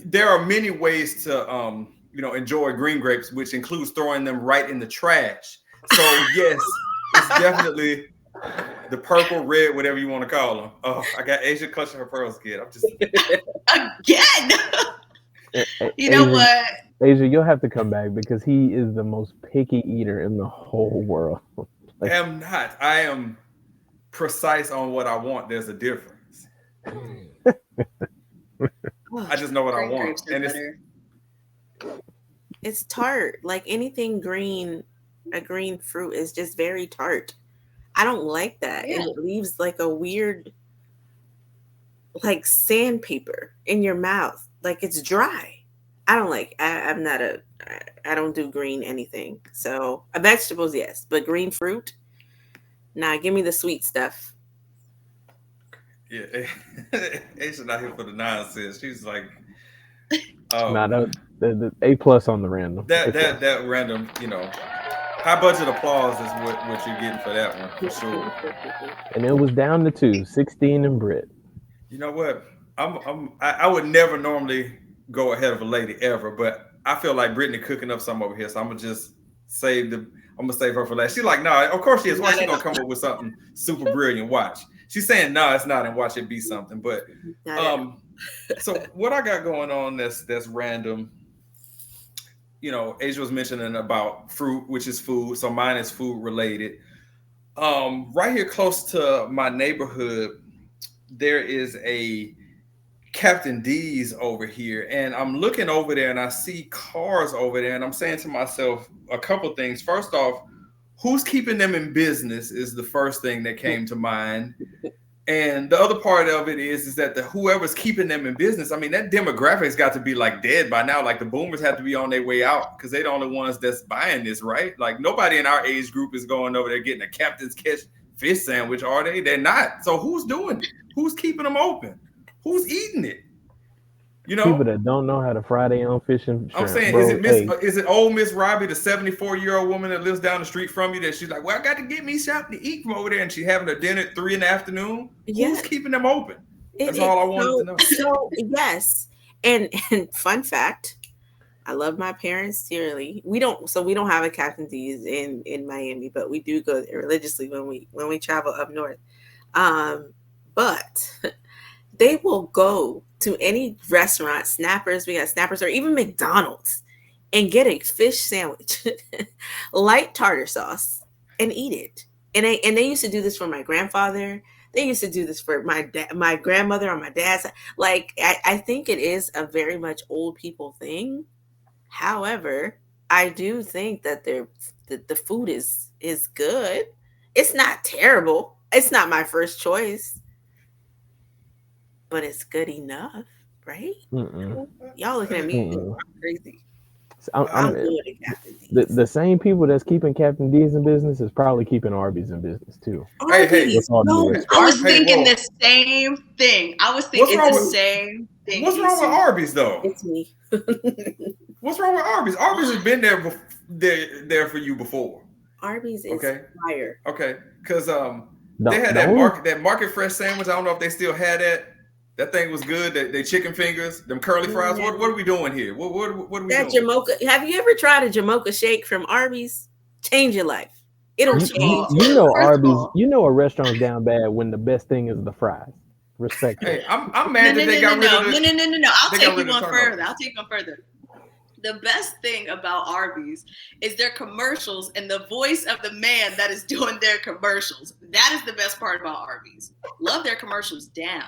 there are many ways to enjoy green grapes, which includes throwing them right in the trash. So yes, it's definitely the purple, red, whatever you want to call them. Oh, I got Aisya clutching her pearls again. I'm just
again. You know what?
Aisya, you'll have to come back because he is the most picky eater in the whole world.
I am not. I am precise on what I want. There's a difference. I just know what I want, and
it's tart. Like anything green, a green fruit is just very tart. I don't like that. Yeah. And it leaves like a weird, like sandpaper in your mouth. Like it's dry. I don't like. I don't do green anything. So vegetables, yes, but green fruit. Nah, give me the sweet stuff.
Yeah, Aisya not here for the nonsense. She's like,
the A+ on the random.
That random, high budget applause is what you're getting for that one for sure.
And it was down to 2, 16 and Britt.
You know what? I would never normally go ahead of a lady ever, but I feel like Bryttany cooking up something over here, so I'm gonna just save her for last. She's like, nah, of course she is. Why she gonna come up with something super brilliant? Watch. She's saying, nah, it's not, and watch it be something. But so what I got going on that's random. Aisya was mentioning about fruit, which is food. So mine is food related. Right here close to my neighborhood, there is a Captain D's over here, and I'm looking over there and I see cars over there, and I'm saying to myself a couple things. First off, who's keeping them in business is the first thing that came to mind. And the other part of it is that whoever's keeping them in business, I mean, that demographic's got to be like dead by now. Like the boomers have to be on their way out because they're the only ones that's buying this, right? Like nobody in our age group is going over there getting a Captain's Catch fish sandwich, are they? They're not. So who's doing it? Who's keeping them open? Who's eating it?
People that don't know how to fry their own fish and shrimp.
I'm saying, is it old Miss Robbie, the 74-year-old woman that lives down the street from you, that she's like, well, I got to get me something to eat from over there, and she's having a dinner at 3 in the afternoon? Yeah. Who's keeping them open? That's all I wanted to know.
So yes, And fun fact, I love my parents dearly. We don't have a Captain D's in Miami, but we do go there religiously when we travel up north. But they will go to any restaurant, Snappers, we got Snappers, or even McDonald's, and get a fish sandwich, light tartar sauce, and eat it. And they used to do this for my grandfather. They used to do this for my grandmother on my dad's side. Like, I think it is a very much old people thing. However, I do think that the food is good. It's not terrible. It's not my first choice, but it's good enough, right? Y'all looking at me crazy.
I'm the same people that's keeping Captain D's in business is probably keeping Arby's in business too.
Arby's. No, I was thinking the same thing. I was thinking the same thing.
What's wrong with Arby's though?
It's me.
What's wrong with Arby's? Arby's has been there for you before.
Arby's is fire.
Okay, because they had that market fresh sandwich. I don't know if they still had that. That thing was good. They chicken fingers, them curly fries. What are we doing here? What are we doing?
Jamocha. Have you ever tried a Jamocha shake from Arby's? Change your life. It'll change.
You know Arby's. You know a restaurant's down bad when the best thing is the fries. Respect.
Hey, I'm mad that they got rid of it.
No. I'll take you one further. The best thing about Arby's is their commercials and the voice of the man that is doing their commercials. That is the best part about Arby's. Love their commercials down.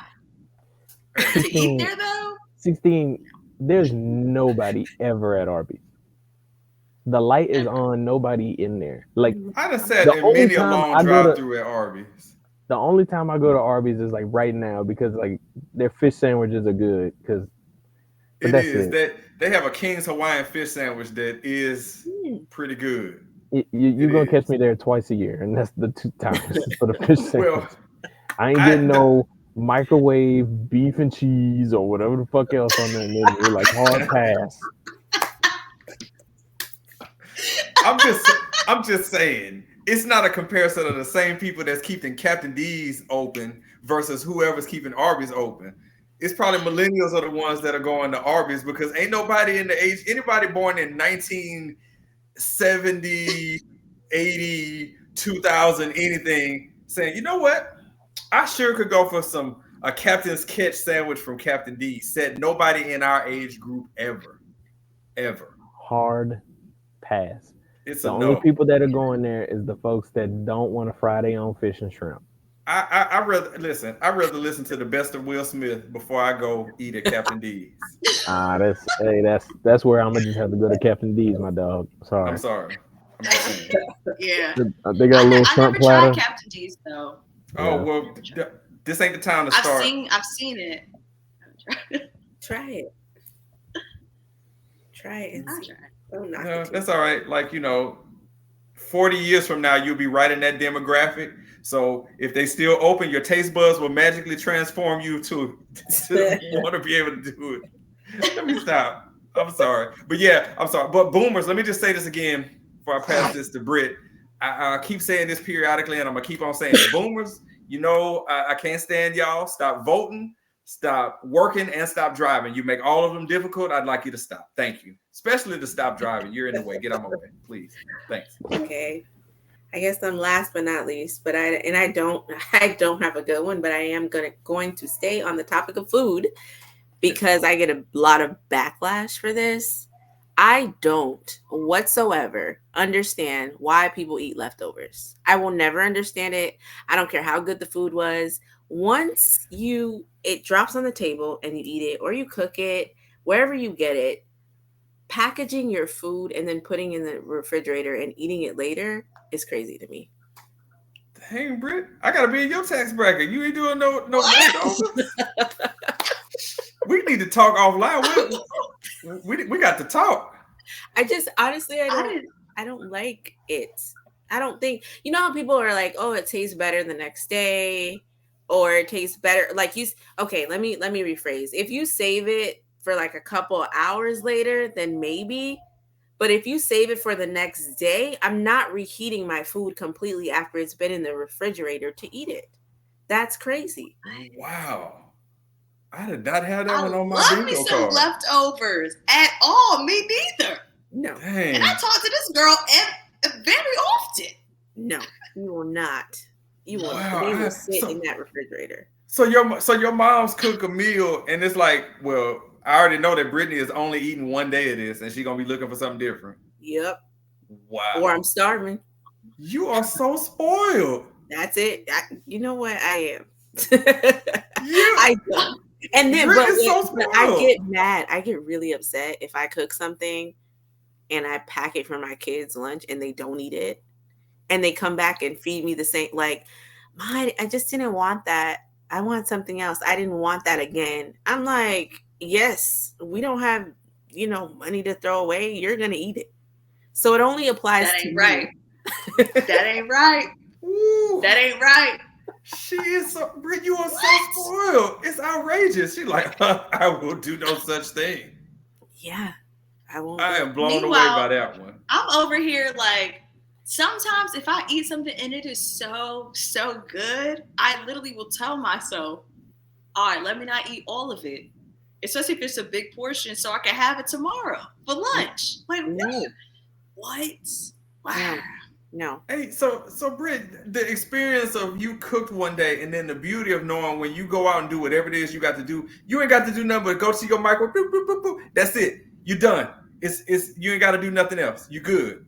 To eat there though?
16, there's nobody ever at Arby's. The light is on, nobody in there. Like,
I just said in many a long drive through at Arby's.
The only time I go to Arby's is like right now because like their fish sandwiches are good.
They have a King's Hawaiian fish sandwich that is pretty good.
You're gonna catch me there twice a year, and that's the 2 times for the fish sandwich. I ain't getting no microwave beef and cheese or whatever the fuck else on there. You're like hard pass.
I'm just saying it's not a comparison of the same people that's keeping Captain D's open versus whoever's keeping Arby's open. It's probably millennials are the ones that are going to Arby's because ain't nobody anybody born in 1970, 80, 2000, anything saying, you know what? I sure could go for a Captain's Catch sandwich from Captain D. Said nobody in our age group ever.
Hard pass.
It's
the only people that are going there is the folks that don't want to fry their own fish and shrimp.
I rather listen to the best of Will Smith before I go eat at Captain D's.
That's where I'm gonna just have to go to Captain D's, my dog. Sorry.
I'm sorry.
Yeah.
They got a little shrimp platter.
I never tried Captain D's though.
Oh well, this ain't the time to start.
I've seen it.
Try it. And see.
That's all right. Like 40 years from now, you'll be right in that demographic. So if they still open, your taste buds will magically transform you to want to be able to do it. Let me stop. I'm sorry. But yeah, I'm sorry. But boomers, let me just say this again before I pass this to Britt. I keep saying this periodically, and I'm going to keep on saying it. Boomers, I can't stand y'all. Stop voting, stop working, and stop driving. You make all of them difficult. I'd like you to stop. Thank you. Especially to stop driving. You're in the way. Get out of my way, please. Thanks.
Okay. I guess I'm last but not least, but I don't have a good one, but I am going to stay on the topic of food because I get a lot of backlash for this. I don't whatsoever understand why people eat leftovers. I will never understand it. I don't care how good the food was. Once it drops on the table and you eat it or you cook it, wherever you get it, packaging your food and then putting in the refrigerator and eating it later is crazy to me.
Dang, Britt, I gotta be in your tax bracket. You ain't doing no leftovers. We need to talk offline. We got to talk.
I just honestly I don't like it. I don't think how people are like, oh, it tastes better the next day, or it tastes better. Like let me rephrase. If you save it for like a couple of hours later, then maybe. But if you save it for the next day, I'm not reheating my food completely after it's been in the refrigerator to eat it. That's crazy.
Wow. I did not have that one on my
love me
bingo
some
card.
leftovers at all. Me neither.
No.
Dang.
And I talk to this girl very often.
No, you will not. You will.
Wow,
They will sit in that refrigerator.
So your mom's cook a meal, and it's like, well, I already know that Bryttany is only eating one day of this, and she's gonna be looking for something different.
Yep.
Wow.
Or I'm starving.
You are so spoiled.
That's it. You know what? I am. I don't. And then, but I get mad. I get really upset if I cook something and I pack it for my kids' lunch and they don't eat it, and they come back and feed me the same. Like, Mom, I just didn't want that. I want something else. I didn't want that again. I'm like, yes, we don't have, money to throw away. You're gonna eat it. So it only applies
that
to
ain't
me.
Right. That ain't right.
Ooh.
That ain't right.
She is so, Britt, you are so spoiled. It's outrageous. She's like, I will do no such thing.
Yeah, I won't.
I am blown away by that one.
I'm over here like, sometimes if I eat something and it is so good, I literally will tell myself, all right, let me not eat all of it. Especially if it's a big portion so I can have it tomorrow for lunch. Like,
no.
What? Wow.
No.
Hey, so Britt, the experience of you cooked one day, and then the beauty of knowing when you go out and do whatever it is you got to do, you ain't got to do nothing but go to your microwave. Boop, boop, boop, boop. That's it. You done. It's you ain't got to do nothing else. You good.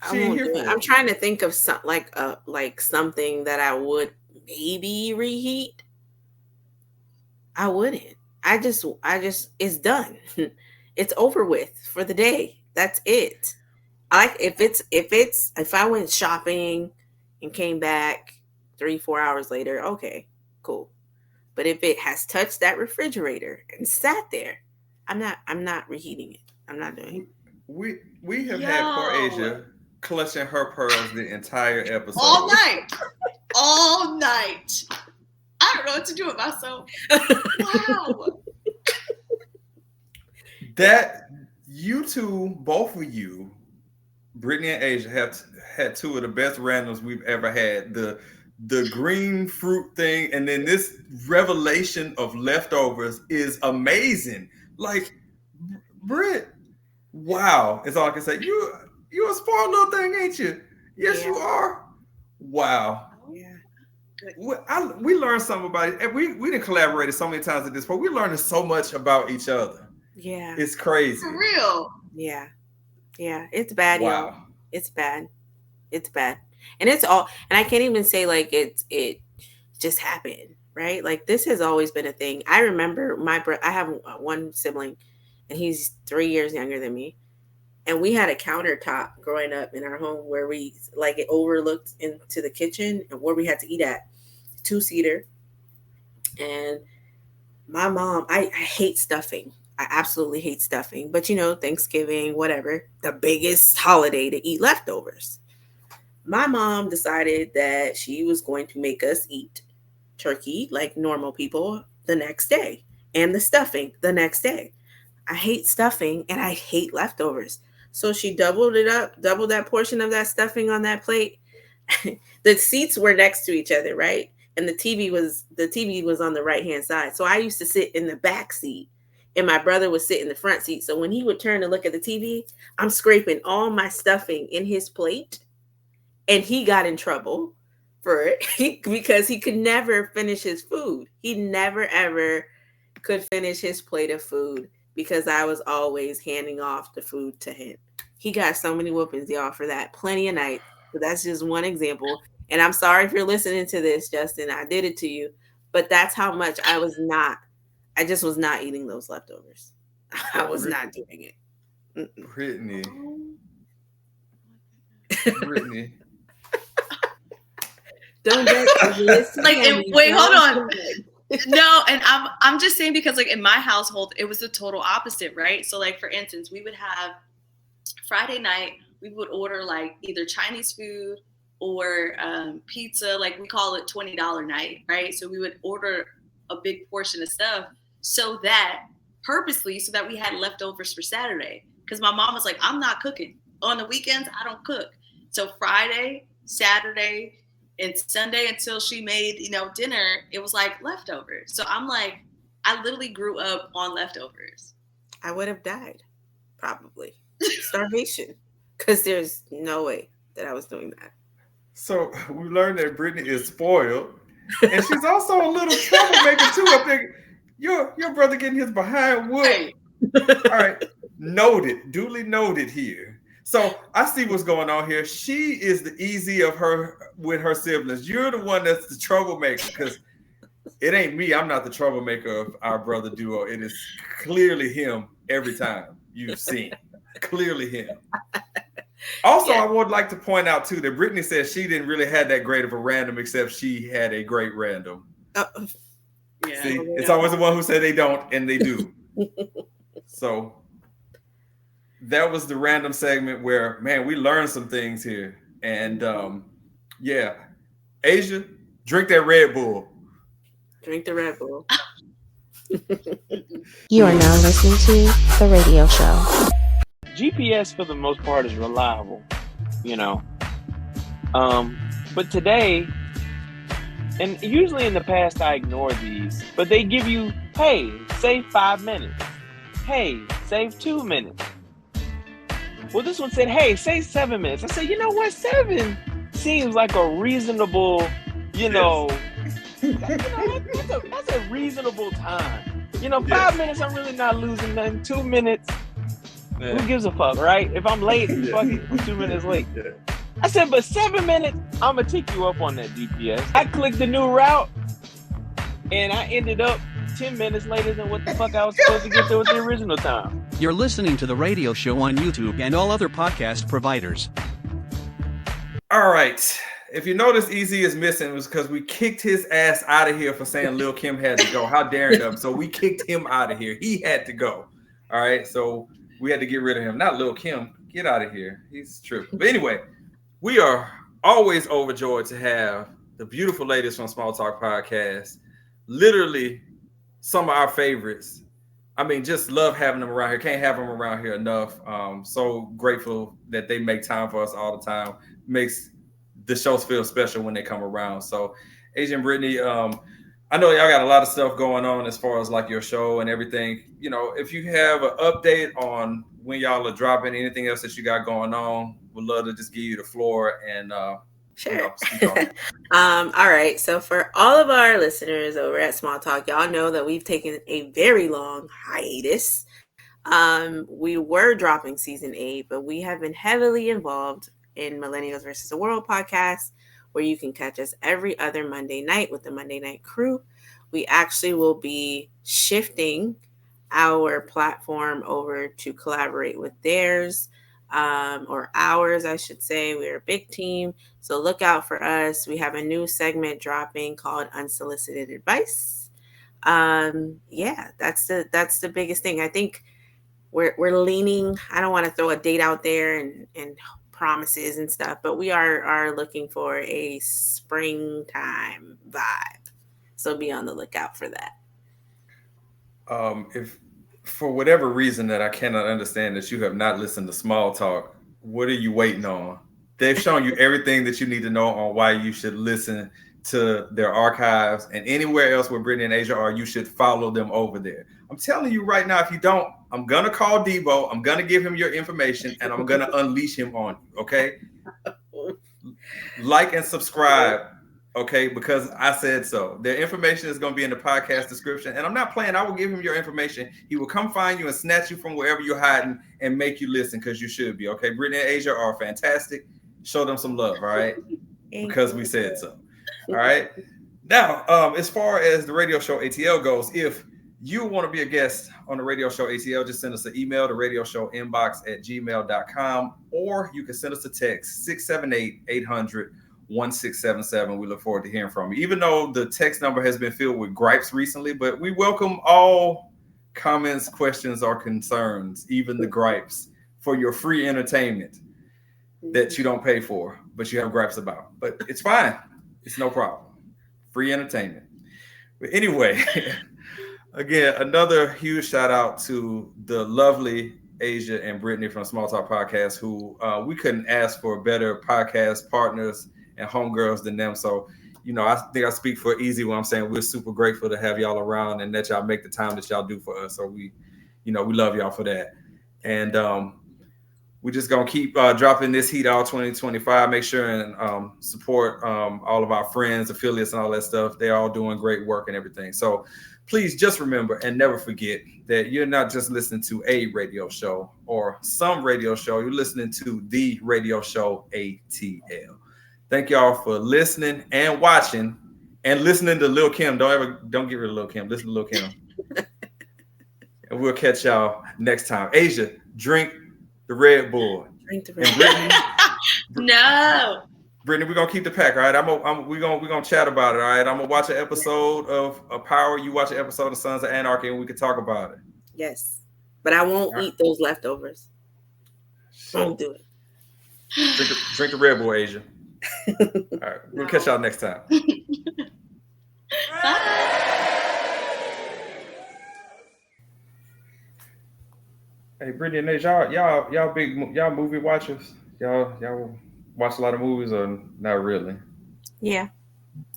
I'm trying to think of something that I would maybe reheat. I wouldn't. I just it's done. It's over with for the day. That's it. If I went shopping and came back 3-4 hours later, okay, cool. But if it has touched that refrigerator and sat there, I'm not reheating it. I'm not doing it.
We have had poor Aisya clutching her pearls the entire episode.
All night. I don't know what to do with myself. Wow.
That you two, both of you, Bryttany and Aisya, have had two of the best randoms we've ever had. The green fruit thing, and then this revelation of leftovers is amazing. Like, Britt, wow, is all I can say. You a spoiled little thing, ain't you? Yes, you are. Wow.
Yeah.
We learned something about it. And we didn't collaborate so many times at this point. We learned so much about each other.
Yeah.
It's crazy.
For real.
Yeah. Yeah. It's bad,
Wow.
y'all. It's bad. It's bad. And it's all, and I can't even say like it just happened, right? Like this has always been a thing. I remember I have one sibling and he's 3 years younger than me. And we had a countertop growing up in our home where we like it overlooked into the kitchen and where we had to eat at, 2-seater. And my mom, I hate stuffing. I absolutely hate stuffing. But Thanksgiving, whatever, the biggest holiday to eat leftovers. My mom decided that she was going to make us eat turkey like normal people the next day and the stuffing the next day. I hate stuffing and I hate leftovers. So she doubled that portion of that stuffing on that plate. The seats were next to each other, right? And the TV was on the right-hand side. So I used to sit in the back seat and my brother would sit in the front seat. So when he would turn to look at the TV, I'm scraping all my stuffing in his plate. And he got in trouble for it because he could never finish his food. He never, ever could finish his plate of food because I was always handing off the food to him. He got so many whoopings, y'all, for that. Plenty of nights. But that's just one example. And I'm sorry if you're listening to this, Justin. I did it to you. But that's how much I just was not eating those leftovers. I was not doing it.
Bryttany.
Don't
wait, hold on. No, and I'm just saying because like in my household, it was the total opposite, right? So like for instance, we would have Friday night, we would order like either Chinese food or pizza, like we call it $20 night, right? So we would order a big portion of stuff so that we had leftovers for Saturday. Because my mom was like, I'm not cooking. On the weekends, I don't cook. So Friday, Saturday, And Sunday until she made, dinner, it was like leftovers. So I'm like, I literally grew up on leftovers.
I would have died, probably. Starvation. Because there's no way that I was doing that.
So we learned that Bryttany is spoiled. And she's also a little troublemaker too. I think your brother getting his behind whooped. All right. Noted. Duly noted here. So I see what's going on here. She is the easy of her with her siblings. You're the one that's the troublemaker because it ain't me. I'm not the troublemaker of our brother duo. It is clearly him every time you've seen. Clearly him. Also, I would like to point out too that Bryttany said she didn't really have that great of a random, except she had a great random.
Yeah.
See, it's always the one who said they don't, and they do. So that was the random segment where, man, we learned some things here. And Aisya, drink that Red Bull.
Drink the Red Bull.
You are now listening to The Radio Show.
GPS for the most part is reliable, but today, and usually in the past I ignore these, but they give you, hey, save 5 minutes. Hey, save 2 minutes. Well, this one said, hey, save 7 minutes. I said, you know what? 7 seems like a reasonable, that's a reasonable time. 5 minutes, I'm really not losing nothing. 2 minutes, who gives a fuck, right? If I'm late, fuck it, I'm 2 minutes late. I said, but 7 minutes, I'm going to take you up on that GPS. I clicked the new route, and I ended up 10 minutes later than what the fuck I was supposed to get there with the original time.
You're listening to The Radio Show on YouTube and all other podcast providers.
All right. If you notice Easy is missing, it was because we kicked his ass out of here for saying Lil Kim had to go. How daring them. So we kicked him out of here. He had to go. All right. So we had to get rid of him. Not Lil Kim. Get out of here. He's true. But anyway, we are always overjoyed to have the beautiful ladies from Smalltalk Podcast. Literally some of our favorites. I mean, just love having them around here. Can't have them around here enough. So grateful that they make time for us all the time. Makes the shows feel special when they come around. So Aisya and Bryttany, I know y'all got a lot of stuff going on as far as like your show and everything. If you have an update on when y'all are dropping anything else that you got going on, we'd love to just give you the floor and
sure. All right. So for all of our listeners over at Smalltalk, y'all know that we've taken a very long hiatus. We were dropping season 8, but we have been heavily involved in Millennials versus the World podcast, where you can catch us every other Monday night with the Monday Night Crew. We actually will be shifting our platform over to collaborate with theirs, or ours, I should say. We're a big team, so look out for us. We have a new segment dropping called Unsolicited Advice. That's the biggest thing. I think we're leaning. I don't want to throw a date out there and promises and stuff, but we are looking for a springtime vibe, so be on the lookout for that.
If for whatever reason that I cannot understand that you have not listened to Smalltalk, what are you waiting on? They've shown you everything that you need to know on why you should listen to their archives, and anywhere else where Bryttany and Aisya are, you should follow them over there. I'm telling you right now, if you don't, I'm going to call Debo. I'm going to give him your information, and I'm going to unleash him on you, okay? Like and subscribe, okay? Because I said so. Their information is going to be in the podcast description, and I'm not playing. I will give him your information. He will come find you and snatch you from wherever you're hiding and make you listen, because you should be, okay? Bryttany and Aisya are fantastic. Show them some love, all right? Because we said so. All right. Now, as far as the Radio Show ATL goes, if you want to be a guest on the Radio Show ATL, just send us an email to radioshowinbox@gmail.com, or you can send us a text 678-800-1677. We look forward to hearing from you, even though the text number has been filled with gripes recently, but we welcome all comments, questions, or concerns, even the gripes, for your free entertainment that you don't pay for, but you have gripes about. But it's fine. It's no problem. Free entertainment. But anyway, again, another huge shout out to the lovely Aisya and Bryttany from Smalltalk Podcast, who we couldn't ask for better podcast partners and homegirls than them. So, I think I speak for Easy when I'm saying we're super grateful to have y'all around and that y'all make the time that y'all do for us. So we love y'all for that. And we're just going to keep dropping this heat all 2025. Make sure and support all of our friends, affiliates, and all that stuff. They're all doing great work and everything. So please just remember and never forget that you're not just listening to a radio show or some radio show. You're listening to the Radio Show ATL. Thank y'all for listening and watching and listening to Lil' Kim. Don't get rid of Lil' Kim. Listen to Lil' Kim. And we'll catch y'all next time. Aisya, drink the Red Bull.
Drink the Red
Bull.
No.
Brittany, we're gonna keep the pack, all right? We're gonna chat about it, all right? I'm gonna watch an episode of Power. You watch an episode of Sons of Anarchy, and we can talk about it.
Yes, but I won't eat those leftovers. Don't do it.
Drink the Red Bull, Aisya. All right, we'll catch y'all next time. Hey, Brittany and Nate, y'all movie watchers? Y'all watch a lot of movies or not really?
Yeah,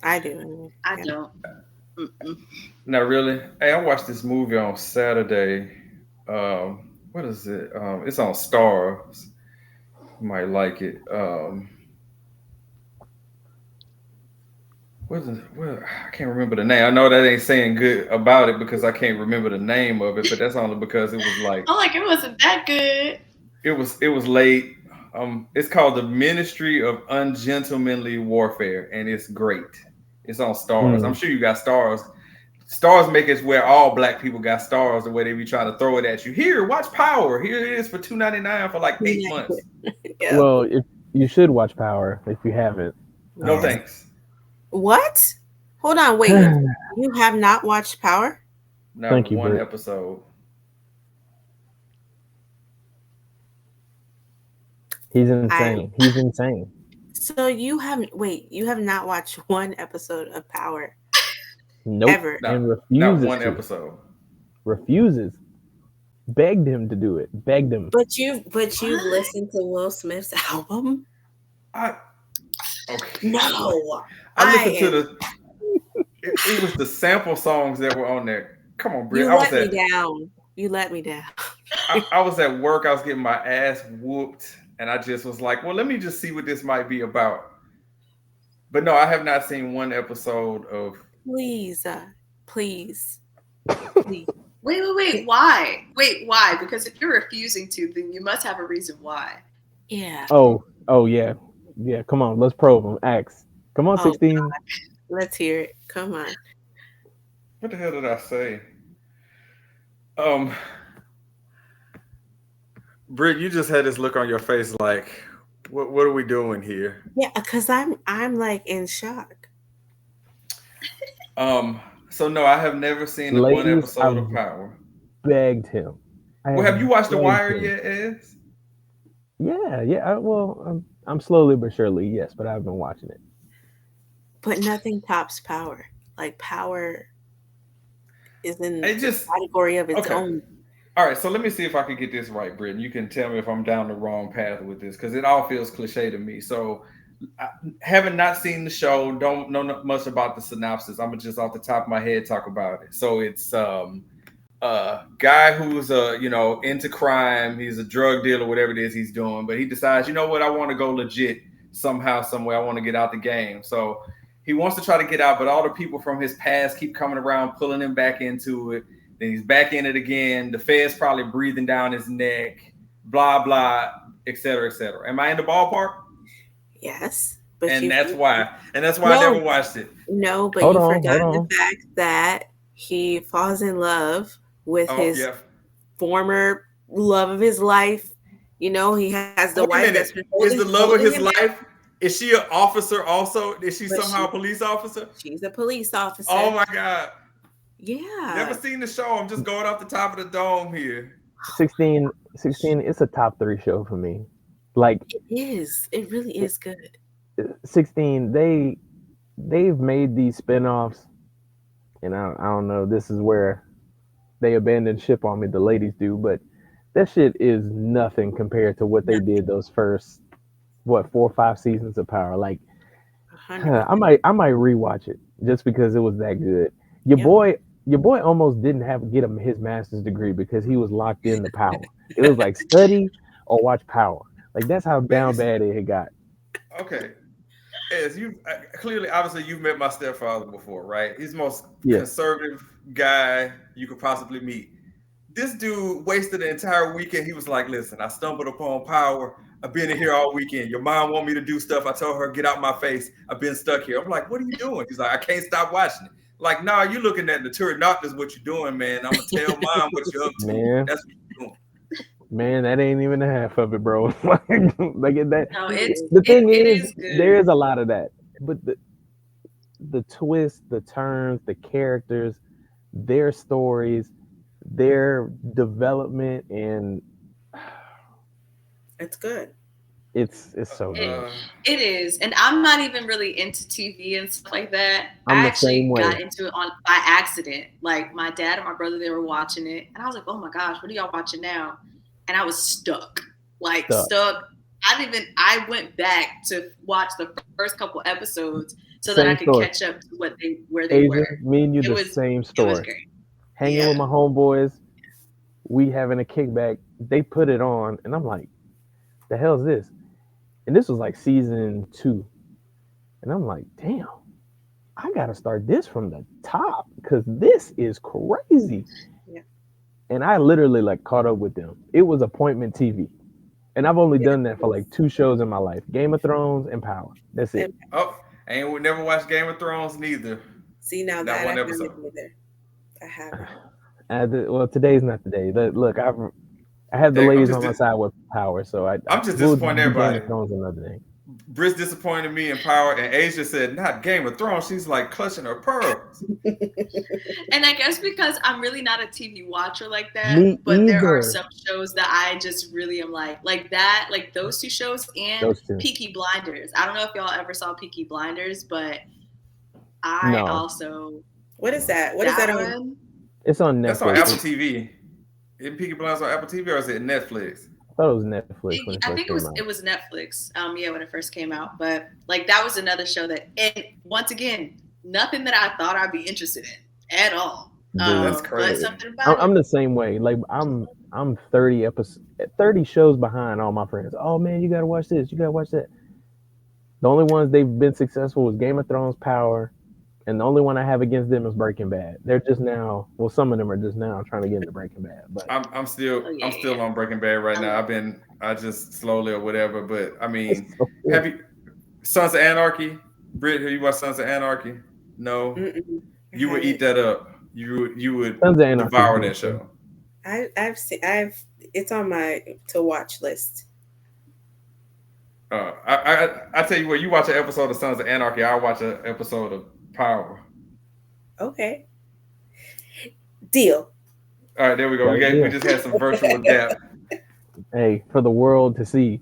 I do.
I don't.
Not really. Hey, I watched this movie on Saturday. What is it? It's on Stars. You might like it. I can't remember the name. I know that ain't saying good about it because I can't remember the name of it, but that's only because it was like.
Oh, like it wasn't that good.
It was late. It's called The Ministry of Ungentlemanly Warfare, and it's great. It's on Stars. I'm sure you got Stars. Stars make it where all black people got Stars, the way they be trying to throw it at you. Here, watch Power. Here it is for $2.99 for like 8 months.
Yeah. Well, if you should watch Power if you haven't.
No thanks.
What? Hold on, wait. You have not watched Power?
Not
Thank you,
one
Britt.
episode.
He's insane. He's insane.
So you have not watched one episode of Power?
Nope.
Ever.
And refuses
Not one
to.
episode.
Refuses. Begged him to do it. Begged him.
But you've listened to Will Smith's album?
Okay.
No.
I listened to it was the sample songs that were on there. Come on, Britt.
You let me down.
I was at work. I was getting my ass whooped. And I just was like, well, let me just see what this might be about. But no, I have not seen one episode of.
Please.
Wait. Why? Why? Because if you're refusing to, then you must have a reason why.
Yeah.
Oh yeah. Yeah, come on. Let's probe him. Axe. Come on, 16.
God. Let's hear it. Come on.
What the hell did I say? Britt, you just had this look on your face like, what are we doing here?
Yeah, because I'm like in shock.
So no, I have never seen the one episode of Power.
Begged him.
Well, have you watched The Wire yet, Ez?
Yeah. I'm slowly but surely, yes, but I've been watching it.
But nothing tops Power. Like Power is in the category of its own.
All right, so let me see if I can get this right, Britt. You can tell me if I'm down the wrong path with this because it all feels cliche to me. So, having not seen the show, don't know much about the synopsis. I'm gonna just off the top of my head talk about it. So it's a guy who's into crime. He's a drug dealer, whatever it is he's doing. But he decides, you know what, I want to go legit somehow, somewhere. I want to get out the game. So he wants to try to get out, but all the people from his past keep coming around, pulling him back into it. Then he's back in it again. The Fed's probably breathing down his neck, blah, blah, et cetera, et cetera. Am I in the ballpark?
Yes.
That's why I never watched it.
No, but you forgot the fact that he falls in love with his former love of his life. You know, he has the wife that's been
is the love of his life. Is she an officer also? Is she somehow a police officer?
She's a police officer.
Oh my God.
Yeah.
Never seen the show. I'm just going off the top of the dome here.
16, it's a top 3 show for me. Like
it is. It really is good.
16, they've made these spinoffs, and I don't know, this is where they abandon ship on me, the ladies do, but that shit is nothing compared to what they did those first 4 or 5 seasons of Power. Like I might rewatch it just because it was that good. Your boy almost didn't get him his master's degree because he was locked into Power. It was like study or watch Power. Like that's how down bad it had got.
Okay. As you clearly, obviously, you've met my stepfather before, right? He's the most conservative guy you could possibly meet. This dude wasted the entire weekend. He was like, listen, I stumbled upon Power. I've been in here all weekend. Your mom want me to do stuff. I told her, get out my face. I've been stuck here. I'm like, what are you doing? He's like, I can't stop watching it. Like, nah, you're looking at the tour. Not is what you're doing, man. I'm going to tell mom what you're up to.
Man.
That's what you're doing.
Man, that ain't even the half of it, bro. like that.
No,
the thing is there is a lot of that. But the twists, the turns, the characters, their stories, their development, and
it's good.
It's so good.
It is, and I'm not even really into TV and stuff like that.
I
actually got into it by accident. Like my dad and my brother, they were watching it, and I was like, "Oh my gosh, what are y'all watching now?" And I was stuck. I went back to watch the first couple episodes so that I could catch up to where they were.
Me and you same story.
It was great.
Hanging with my homeboys, we having a kickback. They put it on, and I'm like, "The hell is this?" And this was like season 2, and I'm like, "Damn, I gotta start this from the top because this is crazy."
Yeah.
And I literally like caught up with them. It was appointment TV. And I've only done that for like 2 shows in my life: Game of Thrones and Power. That's it.
Oh, and we never watched Game of Thrones neither.
See, now that
one
I
episode.
I haven't.
Well, today's not the day. Look, I have the ladies on my side with Power, so I'm
just disappointed everybody.
Game of Thrones another day.
Britt's disappointed me in Power, and Aisya said, "Not Game of Thrones." She's like clutching her pearls.
And I guess because I'm really not a TV watcher like that, but there are some shows that I just really am like that, like those 2 shows and Peaky Blinders. I don't know if y'all ever saw Peaky Blinders, but I also.
What is that? What is that
on?
It's on Netflix.
That's on Apple TV. Is Peaky Blinders on Apple TV or is it Netflix?
I thought it was Netflix.
I think it was Netflix. When it first came out. But like that was another show that, and once again, nothing that I thought I'd be interested in at all.
That's crazy.
But something about
I'm the same way. Like I'm 30 shows behind all my friends. Oh man, you gotta watch this. You gotta watch that. The only ones they've been successful was Game of Thrones, Power, and the only one I have against them is Breaking Bad. They're just now, well, some of them are just now trying to get into Breaking Bad. But
I'm still on Breaking Bad right now. I just slowly or whatever. But I mean, have you Sons of Anarchy? Britt, have you watched Sons of Anarchy? No. You would eat that up. You would devour that show.
It's on my to watch list.
I tell you what, you watch an episode of Sons of Anarchy, I'll watch an episode of Power.
Okay. Deal.
All right, there we go. We just had some virtual dap.
Hey, for the world to see.